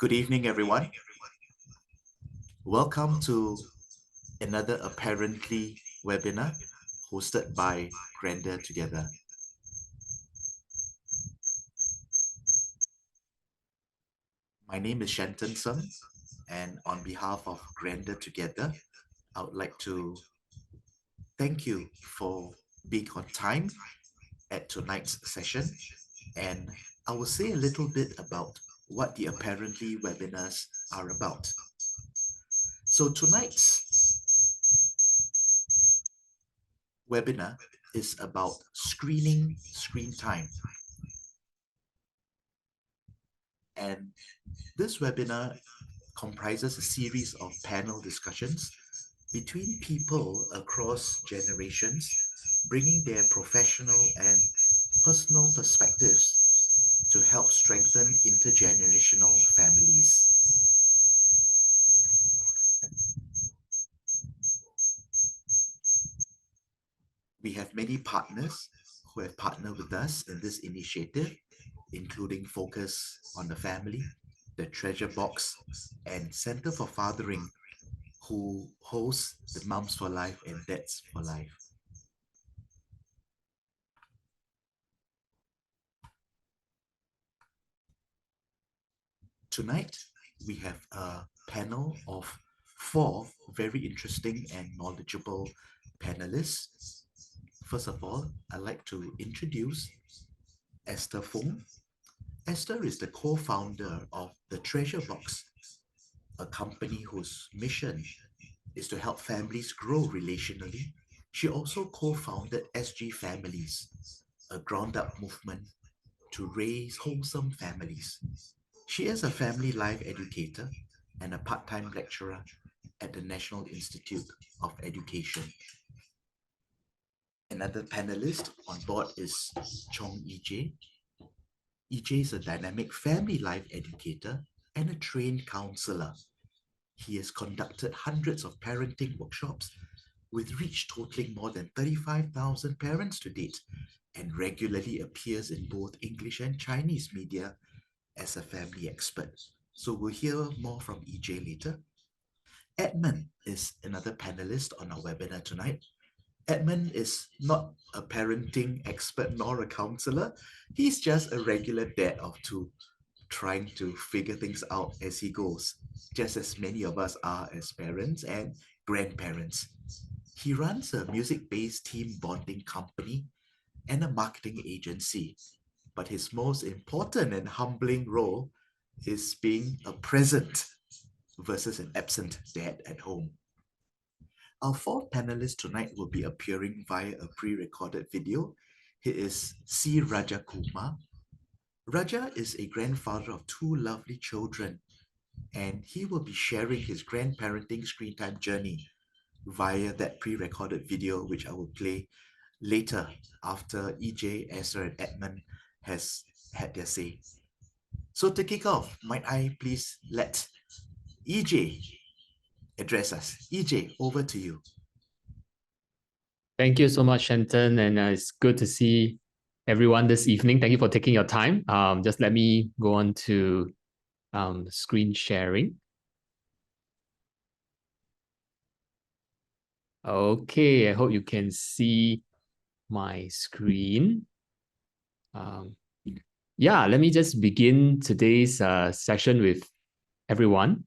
Good evening, everyone. Welcome to another Apparently webinar hosted by Grander Together. My name is Shanton Sung, and on behalf of Grander Together, I would like to thank you for being on time at tonight's session. And I will say a little bit about what the Apparently webinars are about. So tonight's webinar is about screening screen time. And this webinar comprises a series of panel discussions between people across generations, bringing their professional and personal perspectives to help strengthen intergenerational families. We have many partners who have partnered with us in this initiative, including Focus on the Family, the Treasure Box, and Center for Fathering, who hosts the Mums for Life and Dads for Life. Tonight, we have a panel of 4 very interesting and knowledgeable panelists. First of all, I'd like to introduce Esther Foong. Esther is the co-founder of the Treasure Box, a company whose mission is to help families grow relationally. She also co-founded SGFamilies, a ground-up movement to raise wholesome families. She is a family life educator and a part-time lecturer at the National Institute of Education. Another panelist on board is Chong EJ. EJ is a dynamic family life educator and a trained counselor. He has conducted hundreds of parenting workshops with reach totaling more than 35,000 parents to date, and regularly appears in both English and Chinese media as a family expert. So we'll hear more from EJ later. Edmund is another panelist on our webinar tonight. Edmund is not a parenting expert nor a counselor. He's just a regular dad of 2, trying to figure things out as he goes, just as many of us are as parents and grandparents. He runs a music-based team bonding company and a marketing agency, but his most important and humbling role is being a present versus an absent dad at home. Our 4th panelist tonight will be appearing via a pre-recorded video. He is C. Raja Kumar. Raja is a grandfather of 2 lovely children, and he will be sharing his grandparenting screen time journey via that pre-recorded video, which I will play later after EJ, Esther, and Edmund has had their say. So to kick off, might I please let EJ address us. EJ, over to you. Thank you so much, Shanton, and it's good to see everyone this evening. Thank you for taking your time. Just let me go on to screen sharing. Okay, I hope you can see my screen. Yeah, let me just begin today's session with everyone.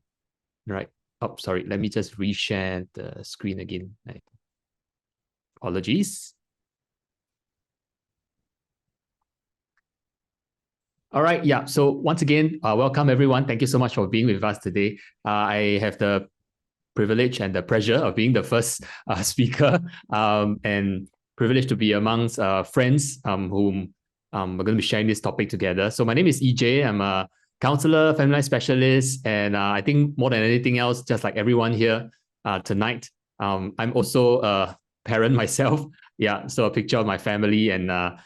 Right. Oh, sorry. Let me just reshare the screen again. Right. Apologies. All right. Yeah. So once again, welcome everyone. Thank you so much for being with us today. I have the privilege and the pleasure of being the first speaker, and privileged to be amongst friends whom we're going to be sharing this topic together. So my name is EJ. I'm a counselor, family life specialist, and I think more than anything else, just like everyone here tonight, I'm also a parent myself. Yeah, so a picture of my family, and I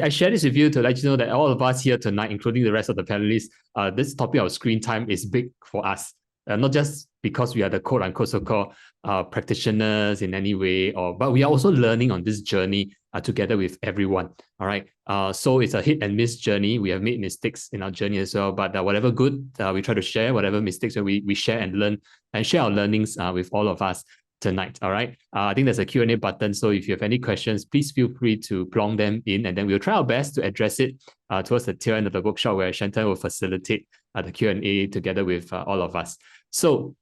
share this with you to let you know that all of us here tonight, including the rest of the panelists, this topic of screen time is big for us. Not just because we are the quote unquote so-called practitioners in any way, but we are also learning on this journey together with everyone. All right. So it's a hit and miss journey. We have made mistakes in our journey as well, but whatever good we try to share, whatever mistakes we share and learn and share our learnings with all of us tonight. All right. I think there's a Q&A button. So if you have any questions, please feel free to plonk them in, and then we'll try our best to address it towards the tail end of the workshop, where Chantal will facilitate the Q&A together with all of us. So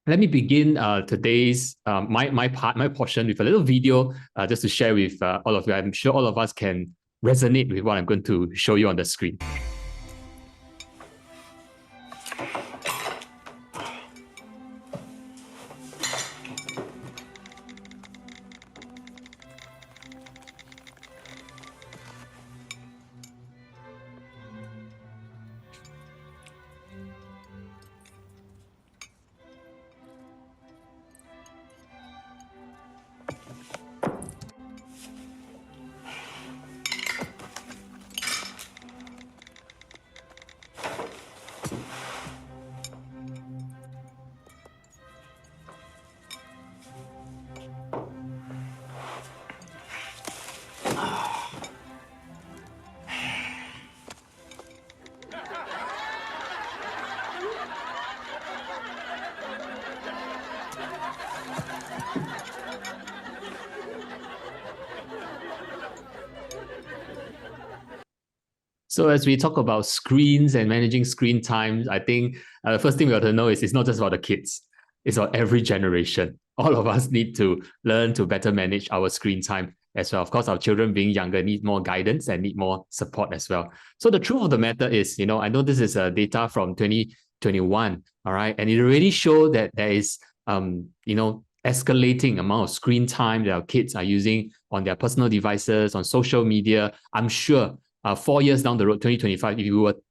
let me begin today's my portion with a little video just to share with all of you. I'm sure all of us can resonate with what I'm going to show you on the screen. So as we talk about screens and managing screen time, I think the first thing we have to know is it's not just about the kids. It's about every generation. All of us need to learn to better manage our screen time as well. Of course, our children being younger need more guidance and need more support as well. So the truth of the matter is, I know this is data from 2021, all right? And it already showed that there is, escalating amount of screen time that our kids are using on their personal devices, on social media. I'm sure 4 years down the road, 2025,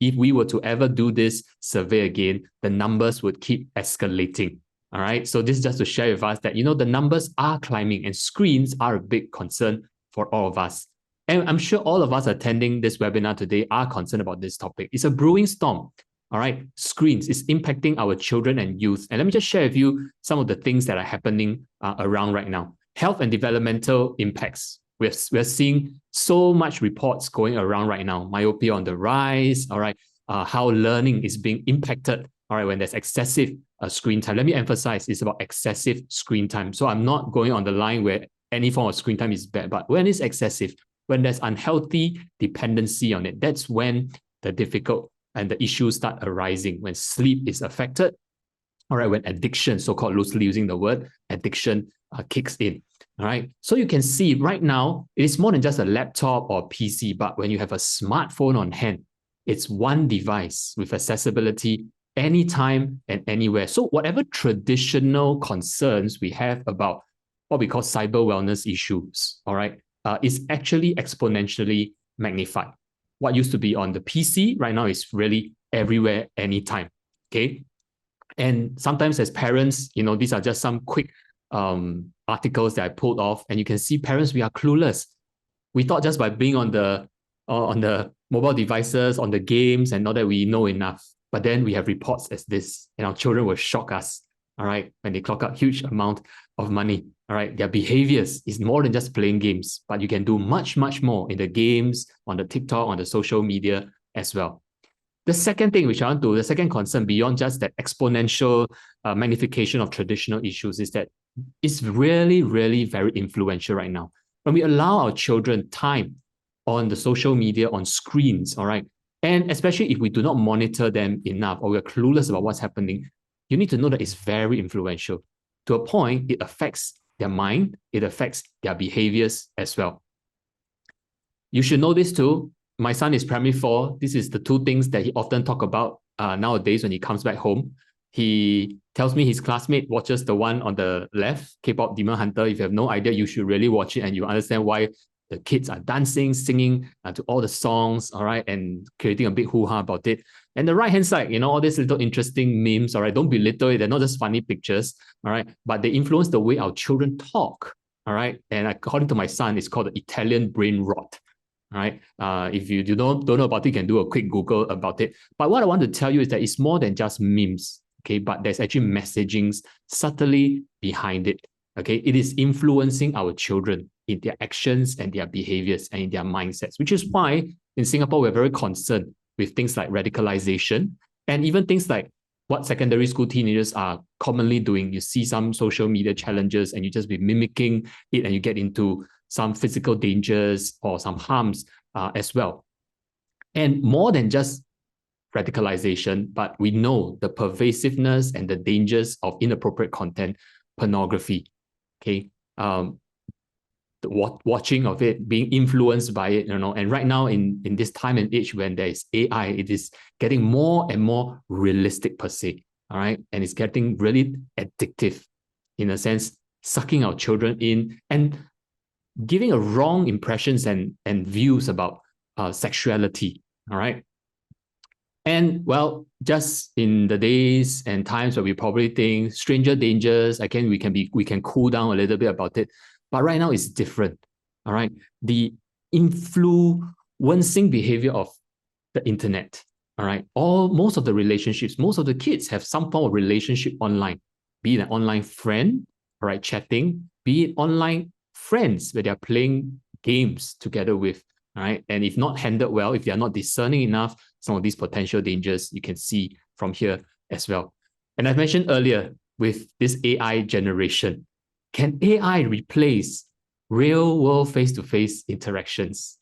if we were to ever do this survey again, the numbers would keep escalating. All right. So this is just to share with us that, the numbers are climbing and screens are a big concern for all of us. And I'm sure all of us attending this webinar today are concerned about this topic. It's a brewing storm. All right. Screens is impacting our children and youth. And let me just share with you some of the things that are happening around right now. Health and developmental impacts. We're seeing so much reports going around right now. Myopia on the rise, all right. How learning is being impacted, all right, when there's excessive screen time. Let me emphasize, it's about excessive screen time. So I'm not going on the line where any form of screen time is bad, but when it's excessive, when there's unhealthy dependency on it, that's when the difficult and the issues start arising, when sleep is affected, all right, when addiction, so-called loosely using the word, addiction kicks in. All right. So you can see right now, it is more than just a laptop or PC, but when you have a smartphone on hand, it's one device with accessibility anytime and anywhere. So whatever traditional concerns we have about what we call cyber wellness issues, all right, is actually exponentially magnified. What used to be on the PC right now is really everywhere, anytime. Okay. And sometimes as parents, these are just some quick articles that I pulled off, and you can see parents, we are clueless. We thought just by being on the mobile devices, on the games, and all that, we know enough. But then we have reports as this, and our children will shock us. All right, when they clock out huge amount of money. All right, their behaviors is more than just playing games, but you can do much, much more in the games, on the TikTok, on the social media as well. The second thing which I want to, the second concern beyond just that exponential magnification of traditional issues is that it's really, really very influential right now. When we allow our children time on the social media, on screens, all right, and especially if we do not monitor them enough or we're clueless about what's happening, you need to know that it's very influential. To a point, it affects their mind, it affects their behaviors as well. You should know this too. My son is primary 4. This is the two things that he often talk about nowadays when he comes back home. He tells me his classmate watches the one on the left, K-pop Demon Hunter. If you have no idea, you should really watch it and you understand why the kids are dancing, singing to all the songs, all right, and creating a big hoo-ha about it. And the right-hand side, all these little interesting memes, all right, don't belittle it. They're not just funny pictures, all right, but they influence the way our children talk, all right. And according to my son, it's called the Italian brain rot. All right. If you don't know about it, you can do a quick Google about it. But what I want to tell you is that it's more than just memes. okay, but there's actually messagings subtly behind it, okay. It is influencing our children in their actions and their behaviors and in their mindsets, which is why in Singapore we're very concerned with things like radicalization and even things like what secondary school teenagers are commonly doing. You see some social media challenges and you just be mimicking it and you get into some physical dangers or some harms as well. And more than just radicalization, but we know the pervasiveness and the dangers of inappropriate content, pornography, okay? The watching of it, being influenced by it, and right now in this time and age when there is AI, it is getting more and more realistic per se, all right? And it's getting really addictive in a sense, sucking our children in and giving a wrong impressions and views about sexuality, all right? And well, just in the days and times where we probably think stranger dangers, again, we can cool down a little bit about it. But right now it's different. All right. The influencing behavior of the internet. All right. Most of the relationships, most of the kids have some form of relationship online, be it an online friend, all right, chatting, be it online friends where they're playing games together with. All right. And if not handled well, if they're not discerning enough, some of these potential dangers you can see from here as well. And I mentioned earlier with this AI generation, can AI replace real world face-to-face interactions?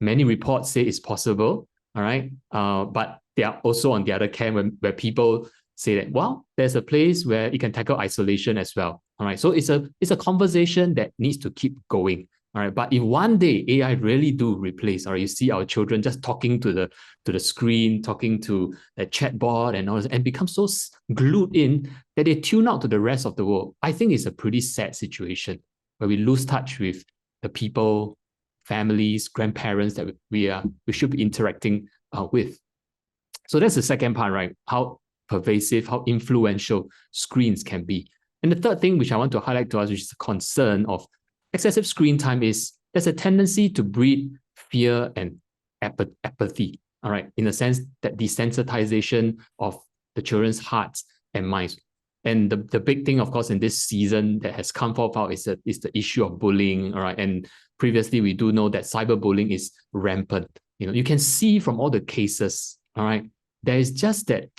Many reports say it's possible, all right? But they are also on the other camp where people say that, well, there's a place where it can tackle isolation as well, all right? So it's a conversation that needs to keep going, all right? But if one day AI really do replace, or you see our children just talking to the screen, talking to a chatbot and all this, and become so glued in that they tune out to the rest of the world, I think it's a pretty sad situation where we lose touch with the people, families, grandparents that we should be interacting with. So that's the second part, right? How pervasive, how influential screens can be. And the third thing which I want to highlight to us, which is a concern of excessive screen time, is there's a tendency to breed fear and apathy, all right, in a sense that desensitization of the children's hearts and minds. And the big thing, of course, in this season that has come forth out is the issue of bullying, all right? And previously, we do know that cyberbullying is rampant. You can see from all the cases, all right, there is just that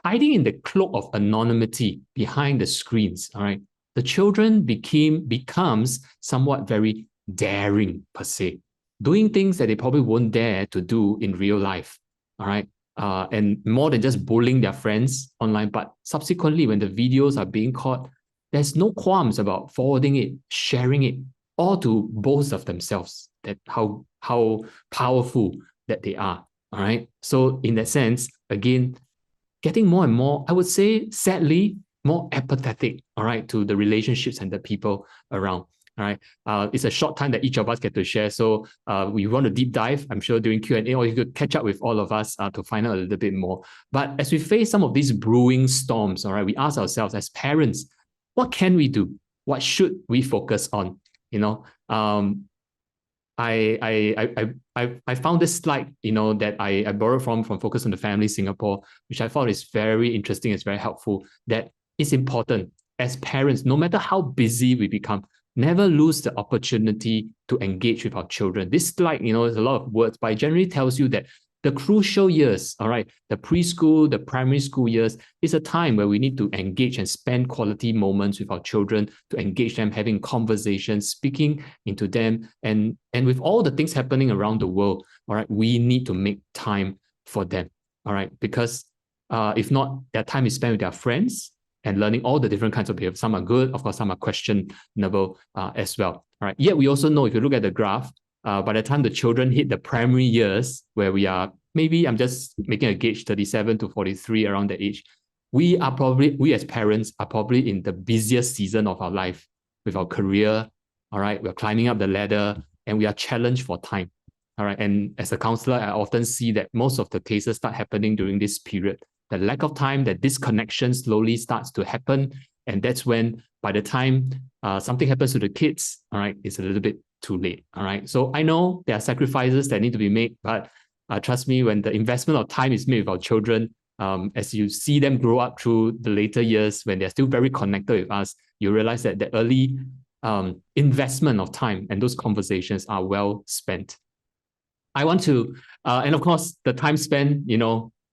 hiding in the cloak of anonymity behind the screens, all right? The children becomes somewhat very daring per se, doing things that they probably won't dare to do in real life, all right? And more than just bullying their friends online, but subsequently when the videos are being caught, there's no qualms about forwarding it, sharing it, or to boast of themselves that how powerful that they are. All right. So in that sense, again, getting more and more, I would say, sadly, more apathetic, all right, to the relationships and the people around. All right. It's a short time that each of us get to share. So we want to deep dive, I'm sure, during Q&A, or you could catch up with all of us to find out a little bit more. But as we face some of these brewing storms, all right, we ask ourselves as parents, what can we do? What should we focus on? I found this slide, that I borrowed from Focus on the Family Singapore, which I thought is very interesting. It's very helpful. That it's important as parents, no matter how busy we become, never lose the opportunity to engage with our children. This slide, there's a lot of words, but it generally tells you that the crucial years, all right, the preschool, the primary school years, is a time where we need to engage and spend quality moments with our children, to engage them, having conversations, speaking into them. And with all the things happening around the world, all right, we need to make time for them, all right, because if not, their time is spent with their friends and learning all the different kinds of behavior. Some are good, of course, some are questionable as well. All right. Yet we also know, if you look at the graph, by the time the children hit the primary years, where we are, maybe I'm just making a gauge, 37 to 43, around that age, we as parents are probably in the busiest season of our life with our career. All right. We're climbing up the ladder and we are challenged for time. All right. And as a counselor, I often see that most of the cases start happening during this period. The lack of time, that disconnection slowly starts to happen. And that's when, by the time something happens to the kids, all right, it's a little bit too late. All right. So I know there are sacrifices that need to be made, but trust me, when the investment of time is made with our children, as you see them grow up through the later years, when they're still very connected with us, you realize that the early investment of time and those conversations are well spent. I want to, and of course, the time spent,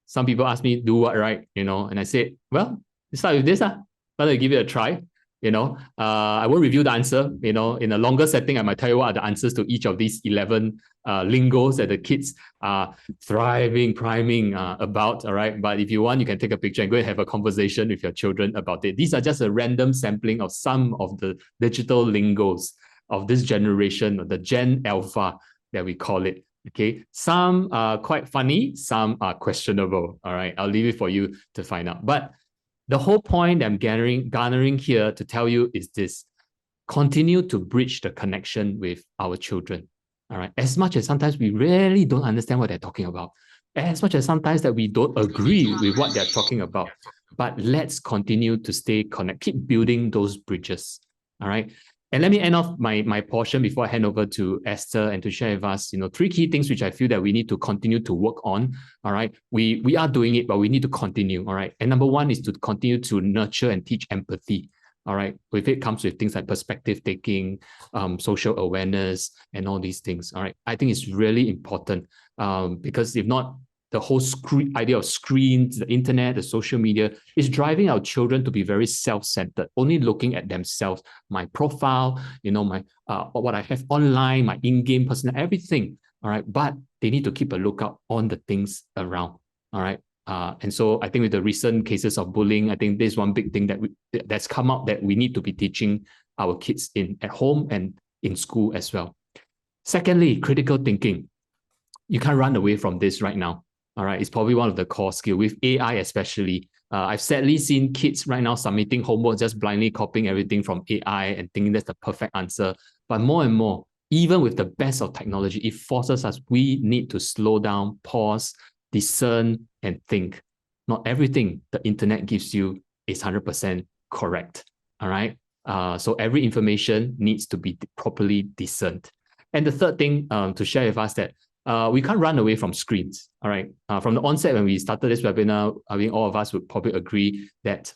some people ask me, do what, right? And I say, well, let's start with this. Why don't you give it a try? I won't review the answer. In a longer setting, I might tell you what are the answers to each of these 11 lingos that the kids are thriving, priming about. All right. But if you want, you can take a picture and go and have a conversation with your children about it. These are just a random sampling of some of the digital lingos of this generation, the Gen Alpha that we call it. Okay, some are quite funny, some are questionable. All right, I'll leave it for you to find out. But the whole point I'm garnering here to tell you is this: continue to bridge the connection with our children. All right, as much as sometimes we really don't understand what they're talking about, as much as sometimes that we don't agree with what they're talking about, but let's continue to stay connected, keep building those bridges. All right. And let me end off my portion before I hand over to Esther and to share with us, 3 key things which I feel that we need to continue to work on. All right. We are doing it, but we need to continue. All right. And number 1 is to continue to nurture and teach empathy. All right. With it comes with things like perspective taking, social awareness, and all these things. All right. I think it's really important because if not, the whole idea of screens, the internet, the social media is driving our children to be very self-centered, only looking at themselves, my profile, my what I have online, my in-game personal, everything. All right. But they need to keep a lookout on the things around. All right. And so I think with the recent cases of bullying, I think this is one big thing that's come out that we need to be teaching our kids at home and in school as well. Secondly, critical thinking. You can't run away from this right now. All right, it's probably one of the core skills with AI, especially. I've sadly seen kids right now submitting homework, just blindly copying everything from AI and thinking that's the perfect answer. But more and more, even with the best of technology, it forces us, we need to slow down, pause, discern, and think. Not everything the internet gives you is 100% correct. All right. So every information needs to be properly discerned. And the third thing to share with us that we can't run away from screens. All right. From the onset, when we started this webinar, I mean, all of us would probably agree that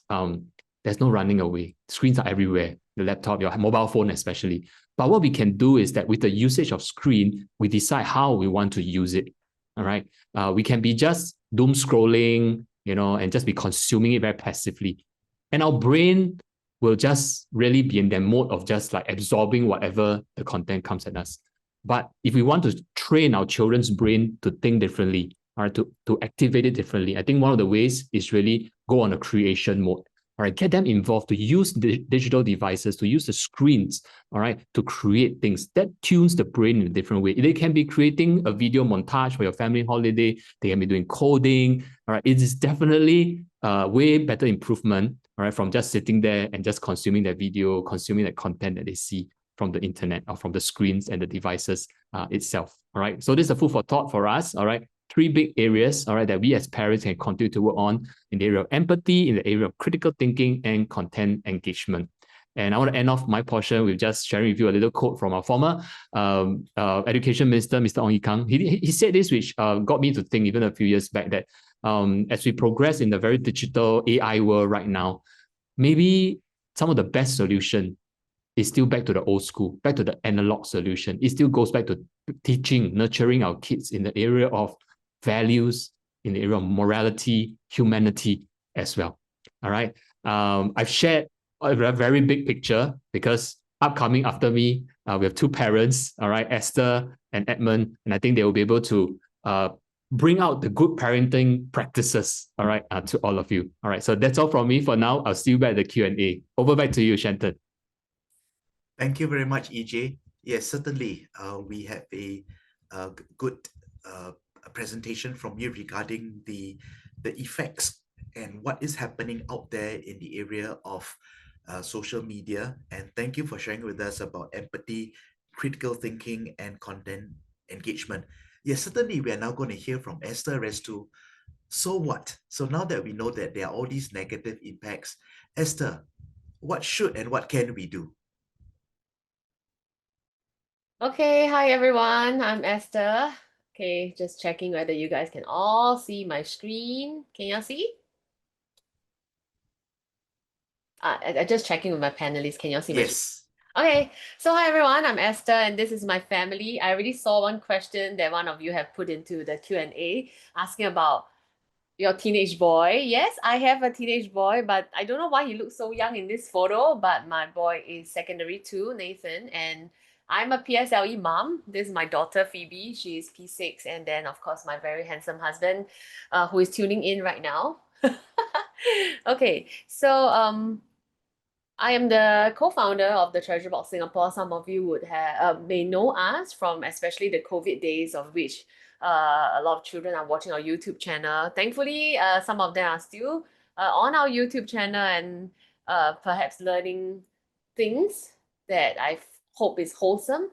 there's no running away. Screens are everywhere, the laptop, your mobile phone especially. But what we can do is that with the usage of screen, we decide how we want to use it. All right. We can be just doom scrolling, and just be consuming it very passively. And our brain will just really be in that mode of just like absorbing whatever the content comes at us. But if we want to train our children's brain to think differently, or to activate it differently, I think one of the ways is really go on a creation mode. All right, get them involved to use the digital devices, to use the screens, all right, to create things that tunes the brain in a different way. They can be creating a video montage for your family holiday. They can be doing coding. All right, it is definitely a way better improvement, all right, from just sitting there and just consuming that video, consuming that content that they see from the internet or from the screens and the devices itself. All right, so this is a food for thought for us. All right, 3 big areas, all right, that we as parents can continue to work on in the area of empathy, in the area of critical thinking, and content engagement. And I want to end off my portion with just sharing with you a little quote from our former education minister, Mr. Ong Yi Kang. He said this, which got me to think even a few years back, that as we progress in the very digital AI world right now, maybe some of the best solution is still back to the old school, back to the analog solution. It still goes back to teaching, nurturing our kids in the area of values, in the area of morality, humanity as well. All right. I've shared a very big picture because upcoming after me, we have 2 parents, all right, Esther and Edmund, and I think they will be able to bring out the good parenting practices, all right, to all of you. All right, so that's all from me for now. I'll see you back at the Q&A. Over back to you, Shanton. Thank you very much, EJ. Yes, certainly. We have a good presentation from you regarding the effects and what is happening out there in the area of social media. And thank you for sharing with us about empathy, critical thinking, and content engagement. Yes, certainly we are now going to hear from Esther as to, so what? So now that we know that there are all these negative impacts, Esther, what should and what can we do? Okay, hi everyone. I'm Esther, Okay, just checking whether you guys can all see my screen. Can y'all see? I just checking with my panelists. Can y'all see my screen? Yes. Okay, so hi everyone, I'm Esther and this is my family. I already saw one question that one of you have put into the Q&A asking about your teenage boy. Yes, I have a teenage boy, but I don't know why he looks so young in this photo, but my boy is secondary 2, Nathan, and I'm a PSLE mom. This is my daughter, Phoebe. She is P6, and then, of course, my very handsome husband, who is tuning in right now. Okay, so I am the co-founder of the Treasure Box Singapore. Some of you would have may know us from especially the COVID days, of which a lot of children are watching our YouTube channel. Thankfully, some of them are still on our YouTube channel and perhaps learning things that I hope is wholesome.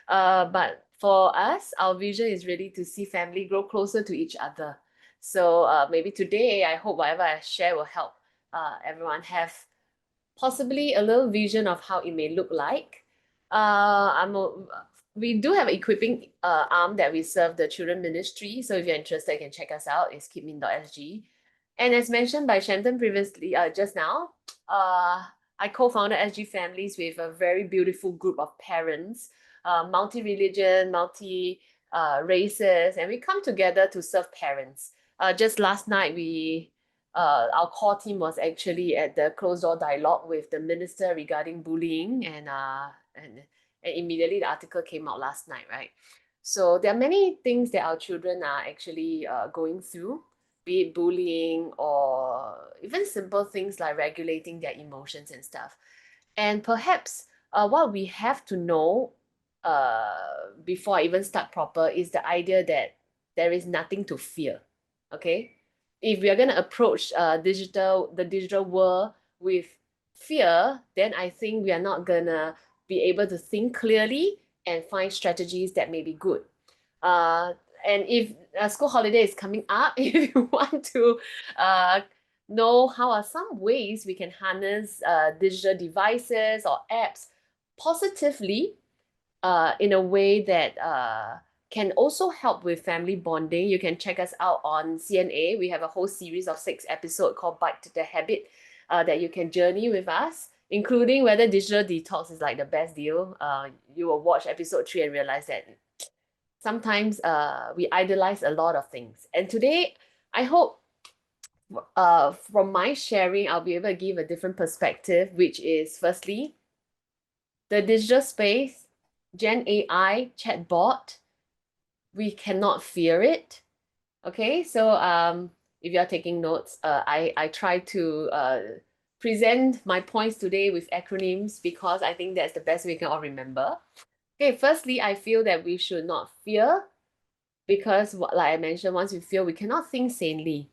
But for us, our vision is really to see family grow closer to each other. So maybe today, I hope whatever I share will help everyone have possibly a little vision of how it may look like. We do have equipping arm that we serve the children ministry. So if you're interested, you can check us out. It's keepmin.sg. And as mentioned by Shanton previously, just now, I co-founded SGFamilies with a very beautiful group of parents, multi-religion, multi-races, and we come together to serve parents. Just last night, our core team was actually at the closed door dialogue with the minister regarding bullying, and immediately the article came out last night, right? So there are many things that our children are actually going through, be it bullying or even simple things like regulating their emotions and stuff. And perhaps what we have to know before I even start proper is the idea that there is nothing to fear. Okay, if we are going to approach the digital world with fear, then I think we are not gonna be able to think clearly and find strategies that may be good. Uh, and if a school holiday is coming up, if you want to know how are some ways we can harness digital devices or apps positively in a way that can also help with family bonding. You can check us out on CNA. We have a whole series of 6 episodes called Bite to the Habit that you can journey with us, including whether digital detox is like the best deal. You will watch episode 3 and realize that sometimes we idolize a lot of things. And today, I hope from my sharing, I'll be able to give a different perspective, which is firstly, the digital space, Gen AI, chatbot, we cannot fear it. Okay, so if you're taking notes, I try to present my points today with acronyms because I think that's the best we can all remember. Okay, firstly, I feel that we should not fear because, like I mentioned, once we fear, we cannot think sanely.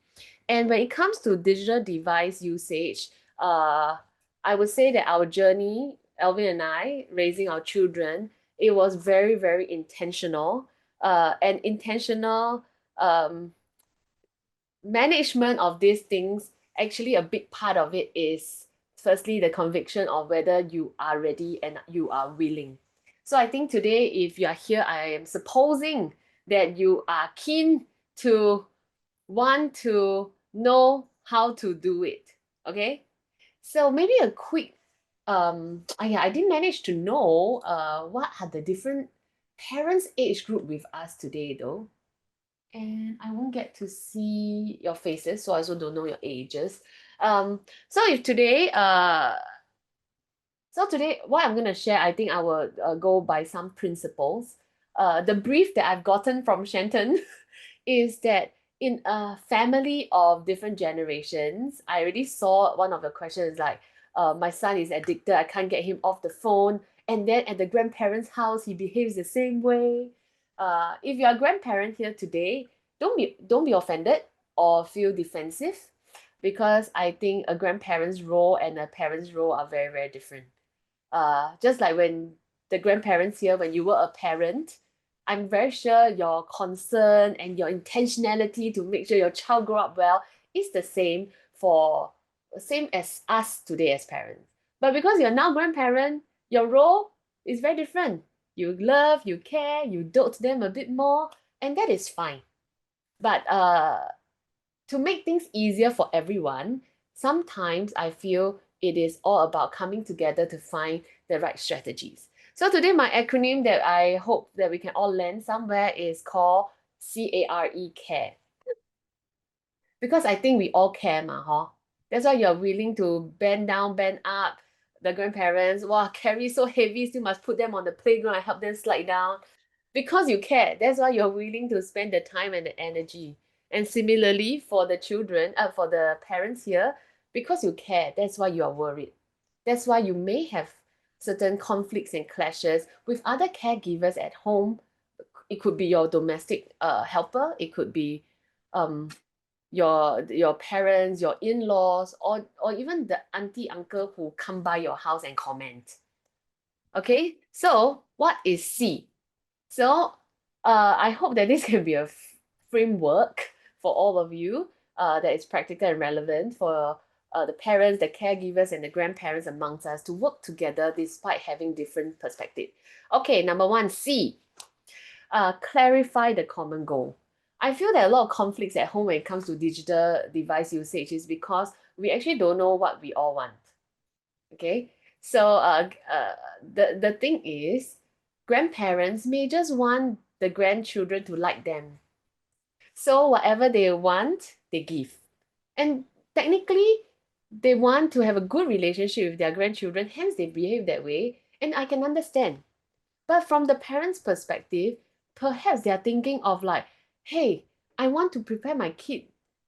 And when it comes to digital device usage, I would say that our journey, Alvin and I, raising our children, it was very, very intentional. And intentional management of these things, actually a big part of it is firstly the conviction of whether you are ready and you are willing. So I think today, if you are here, I am supposing that you are keen to want to know how to do it. Okay, so maybe a quick yeah, I didn't manage to know what are the different parents age group with us today though, and I won't get to see your faces, so I also don't know your ages. So if today so today, what I'm going to share, I think I will go by some principles. The brief that I've gotten from Shanton is that in a family of different generations, I already saw one of the questions like, my son is addicted, I can't get him off the phone. And then at the grandparents' house, he behaves the same way. If you're a grandparent here today, don't be offended or feel defensive because I think a grandparent's role and a parent's role are very, very different. Just like when the grandparents here, when you were a parent, I'm very sure your concern and your intentionality to make sure your child grow up well is the same as us today as parents. But because you're now grandparent, your role is very different. You love, you care, you dote them a bit more. And that is fine. But to make things easier for everyone, sometimes I feel it is all about coming together to find the right strategies. So today my acronym that I hope that we can all land somewhere is called CARE, care. Because I think we all care, huh? That's why you're willing to bend down, bend up. The grandparents, wow, carry so heavy, still must put them on the playground and help them slide down. Because you care. That's why you're willing to spend the time and the energy. And similarly, for the children, for the parents here, because you care, that's why you are worried. That's why you may have certain conflicts and clashes with other caregivers at home. It could be your domestic helper. It could be your parents, your in-laws, or even the auntie, uncle who come by your house and comment. Okay, so what is C? So I hope that this can be a framework for all of you that is practical and relevant for the parents, the caregivers, and the grandparents amongst us to work together despite having different perspectives. Okay, number one, C, clarify the common goal. I feel that a lot of conflicts at home when it comes to digital device usage is because we actually don't know what we all want. Okay, so the thing is, grandparents may just want the grandchildren to like them. So whatever they want, they give. And technically, they want to have a good relationship with their grandchildren, hence they behave that way. And I can understand. But from the parents' perspective, perhaps they are thinking of like, hey, I want to prepare my kid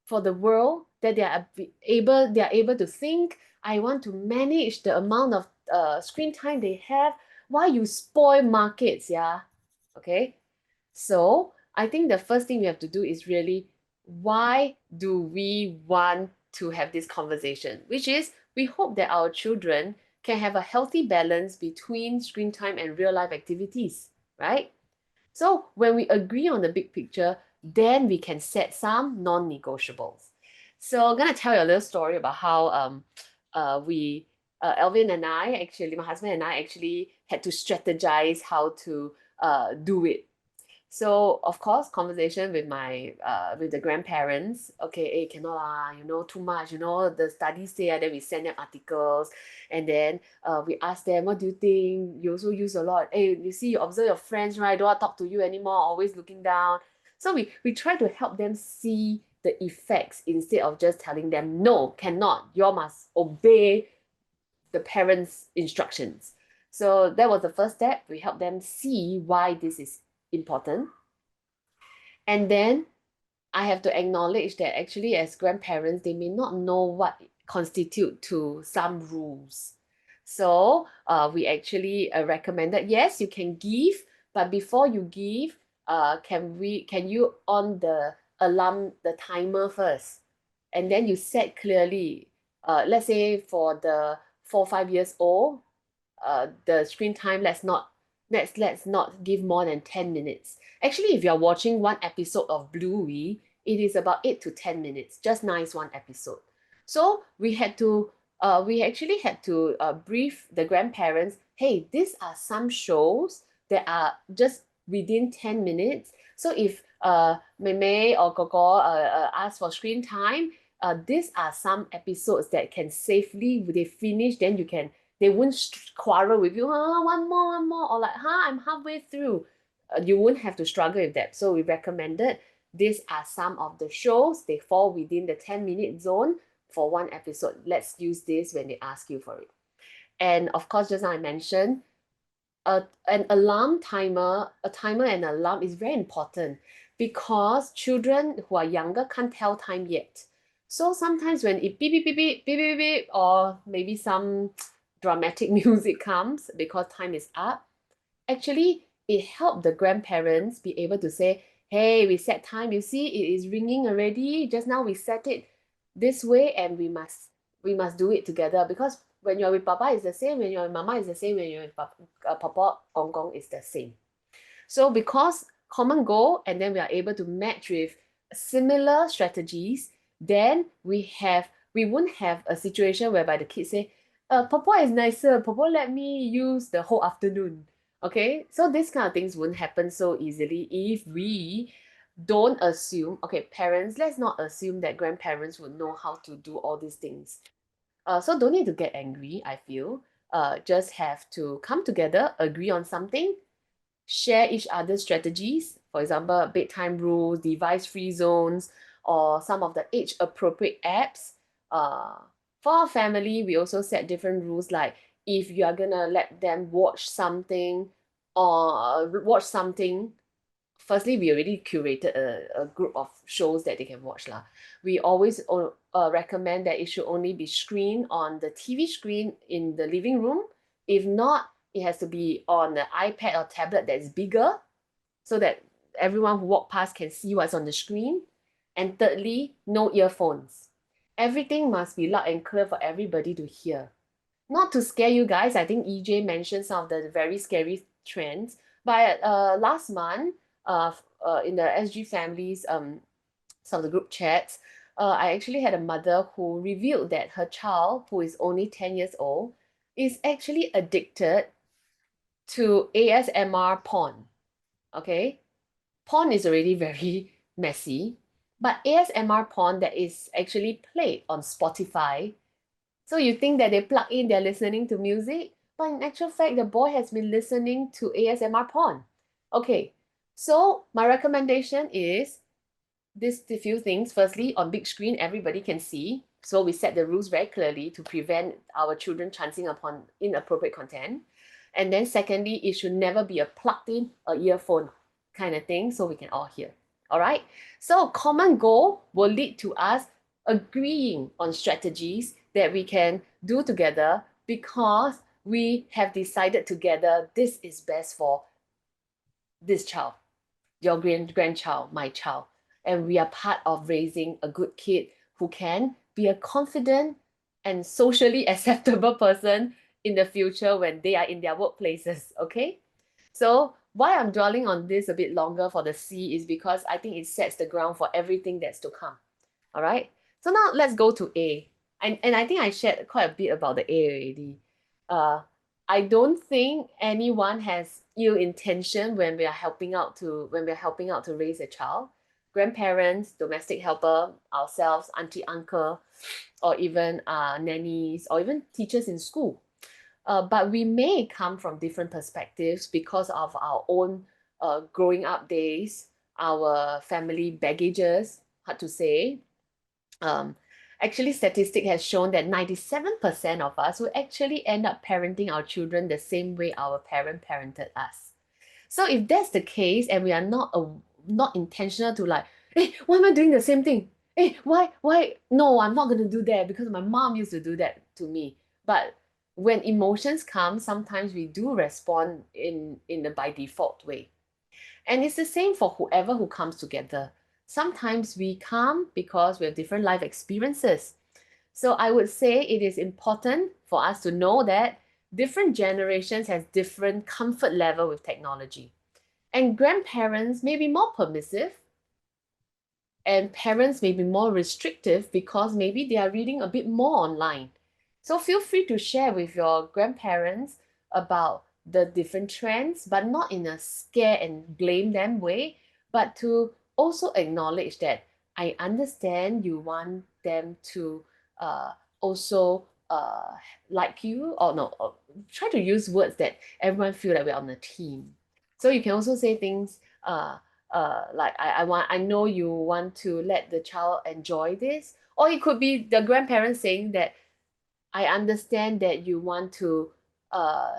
for the world that they are able to think. I want to manage the amount of screen time they have. Why you spoil markets, yeah? Okay. So I think the first thing we have to do is really, why do we want to have this conversation? Which is, we hope that our children can have a healthy balance between screen time and real life activities, right? So when we agree on the big picture, then we can set some non-negotiables. So I'm gonna tell you a little story about how Elvin and I actually, my husband and I actually had to strategize how to do it. So of course, conversation with my with the grandparents. Okay, hey, cannot lah, too much. The studies say, then we send them articles, and then we ask them, what do you think? You also use a lot. Hey, you see, you observe your friends, right? Don't want to talk to you anymore. Always looking down. So we try to help them see the effects instead of just telling them no, cannot. You all must obey the parents' instructions. So that was the first step. We help them see why this is important. And then I have to acknowledge that actually as grandparents, they may not know what constitute to some rules. So we actually recommended, yes, you can give, but before you give, can you on the alarm, the timer first? And then you set clearly, let's say for the 4 or 5 years old, the screen time, let's not give more than 10 minutes. Actually, if you're watching one episode of Bluey, it is about 8 to 10 minutes, just nice one episode. So we actually had to brief the grandparents, hey, these are some shows that are just within 10 minutes. So if Mei or Gogo ask for screen time, these are some episodes that can safely, they finish, then they won't quarrel with you, one more, or like, I'm halfway through. You won't have to struggle with that. So we recommended these are some of the shows. They fall within the 10-minute zone for one episode. Let's use this when they ask you for it. And of course, just now I mentioned, a timer and alarm is very important because children who are younger can't tell time yet. So sometimes when it beep, beep, beep, beep, beep, beep, beep, or maybe some dramatic music comes because time is up, actually it helped the grandparents be able to say, hey, we set time, you see it is ringing already, just now we set it this way, and we must do it together, because when you're with Papa it's the same, when you're with Mama it's the same, when you're with Papa Gong Gong it's the same. So because common goal, and then we are able to match with similar strategies, then we won't have a situation whereby the kids say, Papa is nicer, Papa let me use the whole afternoon. Okay, so these kind of things wouldn't happen so easily if we don't assume, okay, parents, let's not assume that grandparents would know how to do all these things. So don't need to get angry, I feel. Just have to come together, agree on something, share each other's strategies. For example, bedtime rules, device-free zones, or some of the age-appropriate apps. For our family, we also set different rules like if you are gonna let them watch something or watch something, firstly, we already curated a group of shows that they can watch lah. We always recommend that it should only be screened on the TV screen in the living room. If not, it has to be on the iPad or tablet that's bigger so that everyone who walk past can see what's on the screen. And thirdly, no earphones. Everything must be loud and clear for everybody to hear. Not to scare you guys, I think EJ mentioned some of the very scary trends. But last month, in the SGFamilies, some of the group chats, I actually had a mother who revealed that her child, who is only 10 years old, is actually addicted to ASMR porn. Okay? Porn is already very messy, but ASMR porn that is actually played on Spotify. So you think that they plug in, they're listening to music, but in actual fact, the boy has been listening to ASMR porn. Okay, so my recommendation is these few things. Firstly, on big screen, everybody can see. So we set the rules very clearly to prevent our children chancing upon inappropriate content. And then secondly, it should never be a plugged in or earphone kind of thing so we can all hear. All right. So common goal will lead to us agreeing on strategies that we can do together because we have decided together this is best for this child, your grandchild, my child. And we are part of raising a good kid who can be a confident and socially acceptable person in the future when they are in their workplaces. Okay. So why I'm dwelling on this a bit longer for the C is because I think it sets the ground for everything that's to come. All right. So now let's go to A. And I think I shared quite a bit about the A already. I don't think anyone has ill intention when we are helping out to raise a child. Grandparents, domestic helper, ourselves, auntie, uncle, or even nannies, or even teachers in school. But we may come from different perspectives because of our own growing up days, our family baggages, hard to say. Actually, statistic has shown that 97% of us will actually end up parenting our children the same way our parent parented us. So if that's the case and we are not intentional to like, hey, why am I doing the same thing? Hey, why? No, I'm not going to do that because my mom used to do that to me. But when emotions come, sometimes we do respond in the by default way. And it's the same for whoever who comes together. Sometimes we come because we have different life experiences. So I would say it is important for us to know that different generations has different comfort level with technology. And grandparents may be more permissive and parents may be more restrictive because maybe they are reading a bit more online. So feel free to share with your grandparents about the different trends, but not in a scare and blame them way, but to also acknowledge that I understand you want them to also like you, or no, or try to use words that everyone feel that we're on a team. So you can also say things like I know you want to let the child enjoy this, or it could be the grandparents saying that I understand that you want to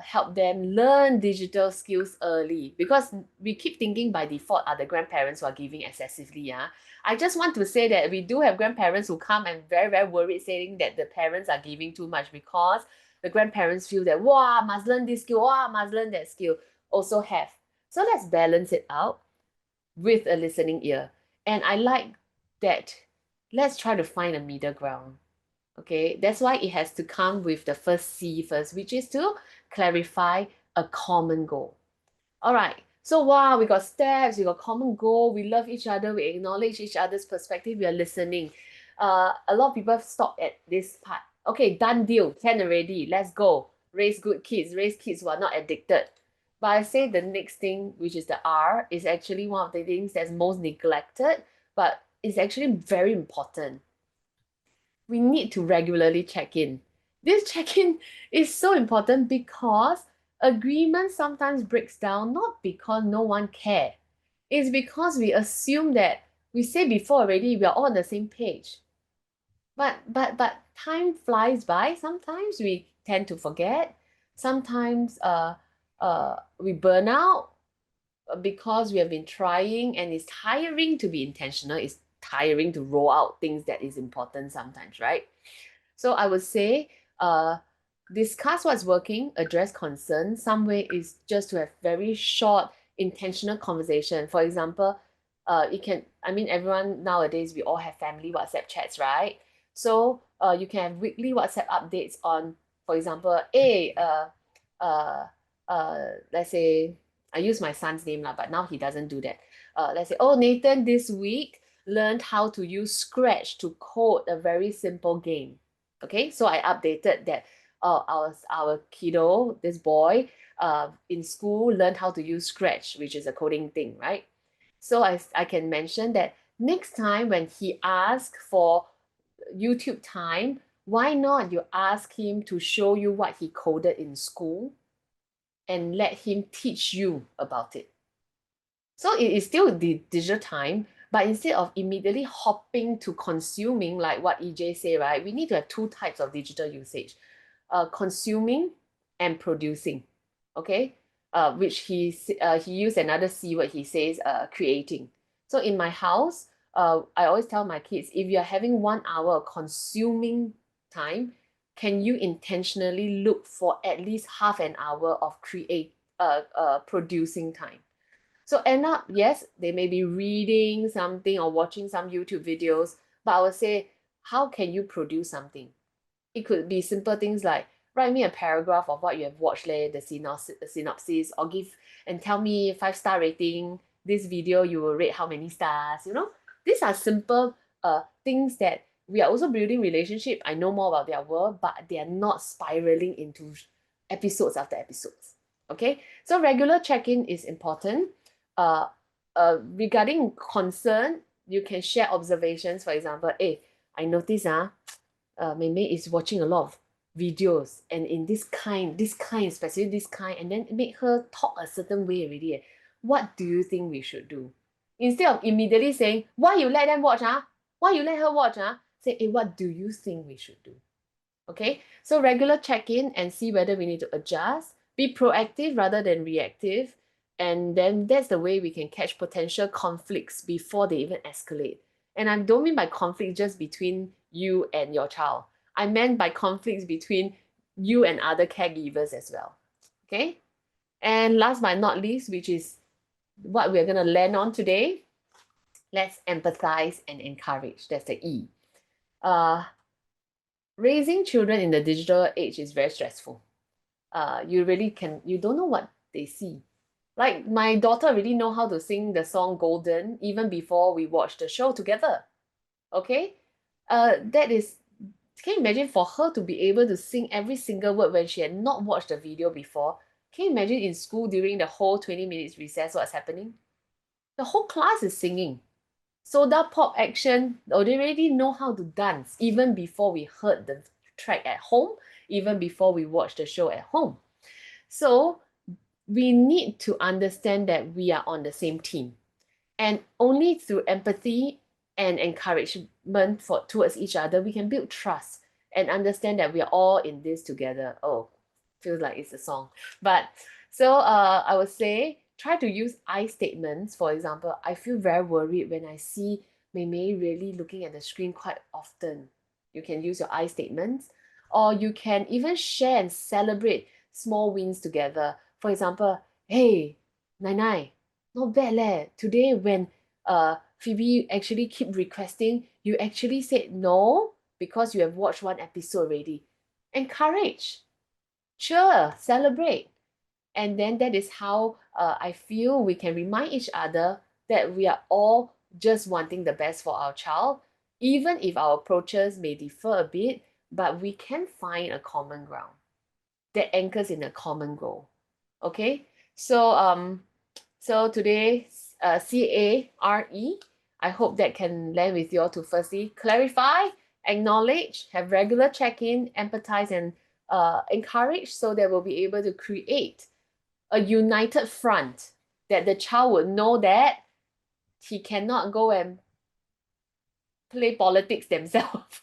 help them learn digital skills early, because we keep thinking by default are the grandparents who are giving excessively. Yeah, I just want to say that we do have grandparents who come and very worried saying that the parents are giving too much because the grandparents feel that wow, must learn this skill, wow, must learn that skill. Also have. So let's balance it out with a listening ear. And I like that. Let's try to find a middle ground. Okay, that's why it has to come with the first C first, which is to clarify a common goal. All right, so wow, we got steps, we got common goal, we love each other, we acknowledge each other's perspective, we are listening. A lot of people stop at this part. Okay, done deal, 10 already, let's go. Raise good kids, raise kids who are not addicted. But I say the next thing, which is the R, is actually one of the things that's most neglected, but it's actually very important. We need to regularly check in. This check-in is so important because agreement sometimes breaks down not because no one cares. It's because we assume that we say before already we are all on the same page. But time flies by. Sometimes we tend to forget. Sometimes we burn out because we have been trying, and it's tiring to be intentional. It's tiring to roll out things that is important sometimes, right? So I would say discuss what's working, address concerns. Some way is just to have very short, intentional conversation. For example, it can, I mean, everyone nowadays, we all have family WhatsApp chats, right? So you can have weekly WhatsApp updates on, for example, let's say, I use my son's name lah, but now he doesn't do that. Let's say, oh, Nathan this week learned how to use Scratch to code a very simple game. Okay, so I updated that our kiddo, this boy, in school learned how to use Scratch, which is a coding thing, right? So I can mention that next time when he asks for YouTube time, why not you ask him to show you what he coded in school and let him teach you about it. So it is still the digital time, but instead of immediately hopping to consuming, like what EJ say, right? We need to have two types of digital usage, consuming and producing, okay? Which he used another C word, he says creating. So in my house, I always tell my kids, if you're having 1 hour of consuming time, can you intentionally look for at least half an hour of producing time? So end up, yes, they may be reading something or watching some YouTube videos, but I would say, how can you produce something? It could be simple things like write me a paragraph of what you have watched, the synopsis, or give and tell me 5-star rating. This video you will rate how many stars, you know? These are simple things that we are also building relationship. I know more about their world, but they are not spiraling into episodes after episodes. Okay, so regular check-in is important. Regarding concern, you can share observations. For example, I notice Mei Mei is watching a lot of videos, and in this kind, especially this kind, and then make her talk a certain way already. What do you think we should do? Instead of immediately saying, why you let them watch? Why you let her watch? Say, what do you think we should do? Okay, so regular check-in and see whether we need to adjust. Be proactive rather than reactive. And then that's the way we can catch potential conflicts before they even escalate. And I don't mean by conflict just between you and your child. I meant by conflicts between you and other caregivers as well. Okay? And last but not least, which is what we're going to land on today, let's empathize and encourage. That's the E. Raising children in the digital age is very stressful. You don't know what they see. Like my daughter already know how to sing the song Golden even before we watch the show together. Okay? Can you imagine for her to be able to sing every single word when she had not watched the video before? Can you imagine in school during the whole 20 minutes recess what's happening? The whole class is singing. Soda pop action, they already know how to dance even before we heard the track at home, even before we watched the show at home. So we need to understand that we are on the same team. And only through empathy and encouragement towards each other, we can build trust and understand that we are all in this together. Oh, feels like it's a song. But so I would say try to use I statements. For example, I feel very worried when I see Mei Mei really looking at the screen quite often. You can use your I statements, or you can even share and celebrate small wins together. For example, hey, Nai Nai, not bad leh. Today when Phoebe actually keep requesting, you actually said no because you have watched one episode already. Encourage, cheer, celebrate. And then that is how I feel we can remind each other that we are all just wanting the best for our child, even if our approaches may differ a bit, but we can find a common ground that anchors in a common goal. Okay? So today, CARE, I hope that can land with you all to firstly clarify, acknowledge, have regular check-in, empathize, and encourage, so that we'll be able to create a united front, that the child would know that he cannot go and play politics themselves.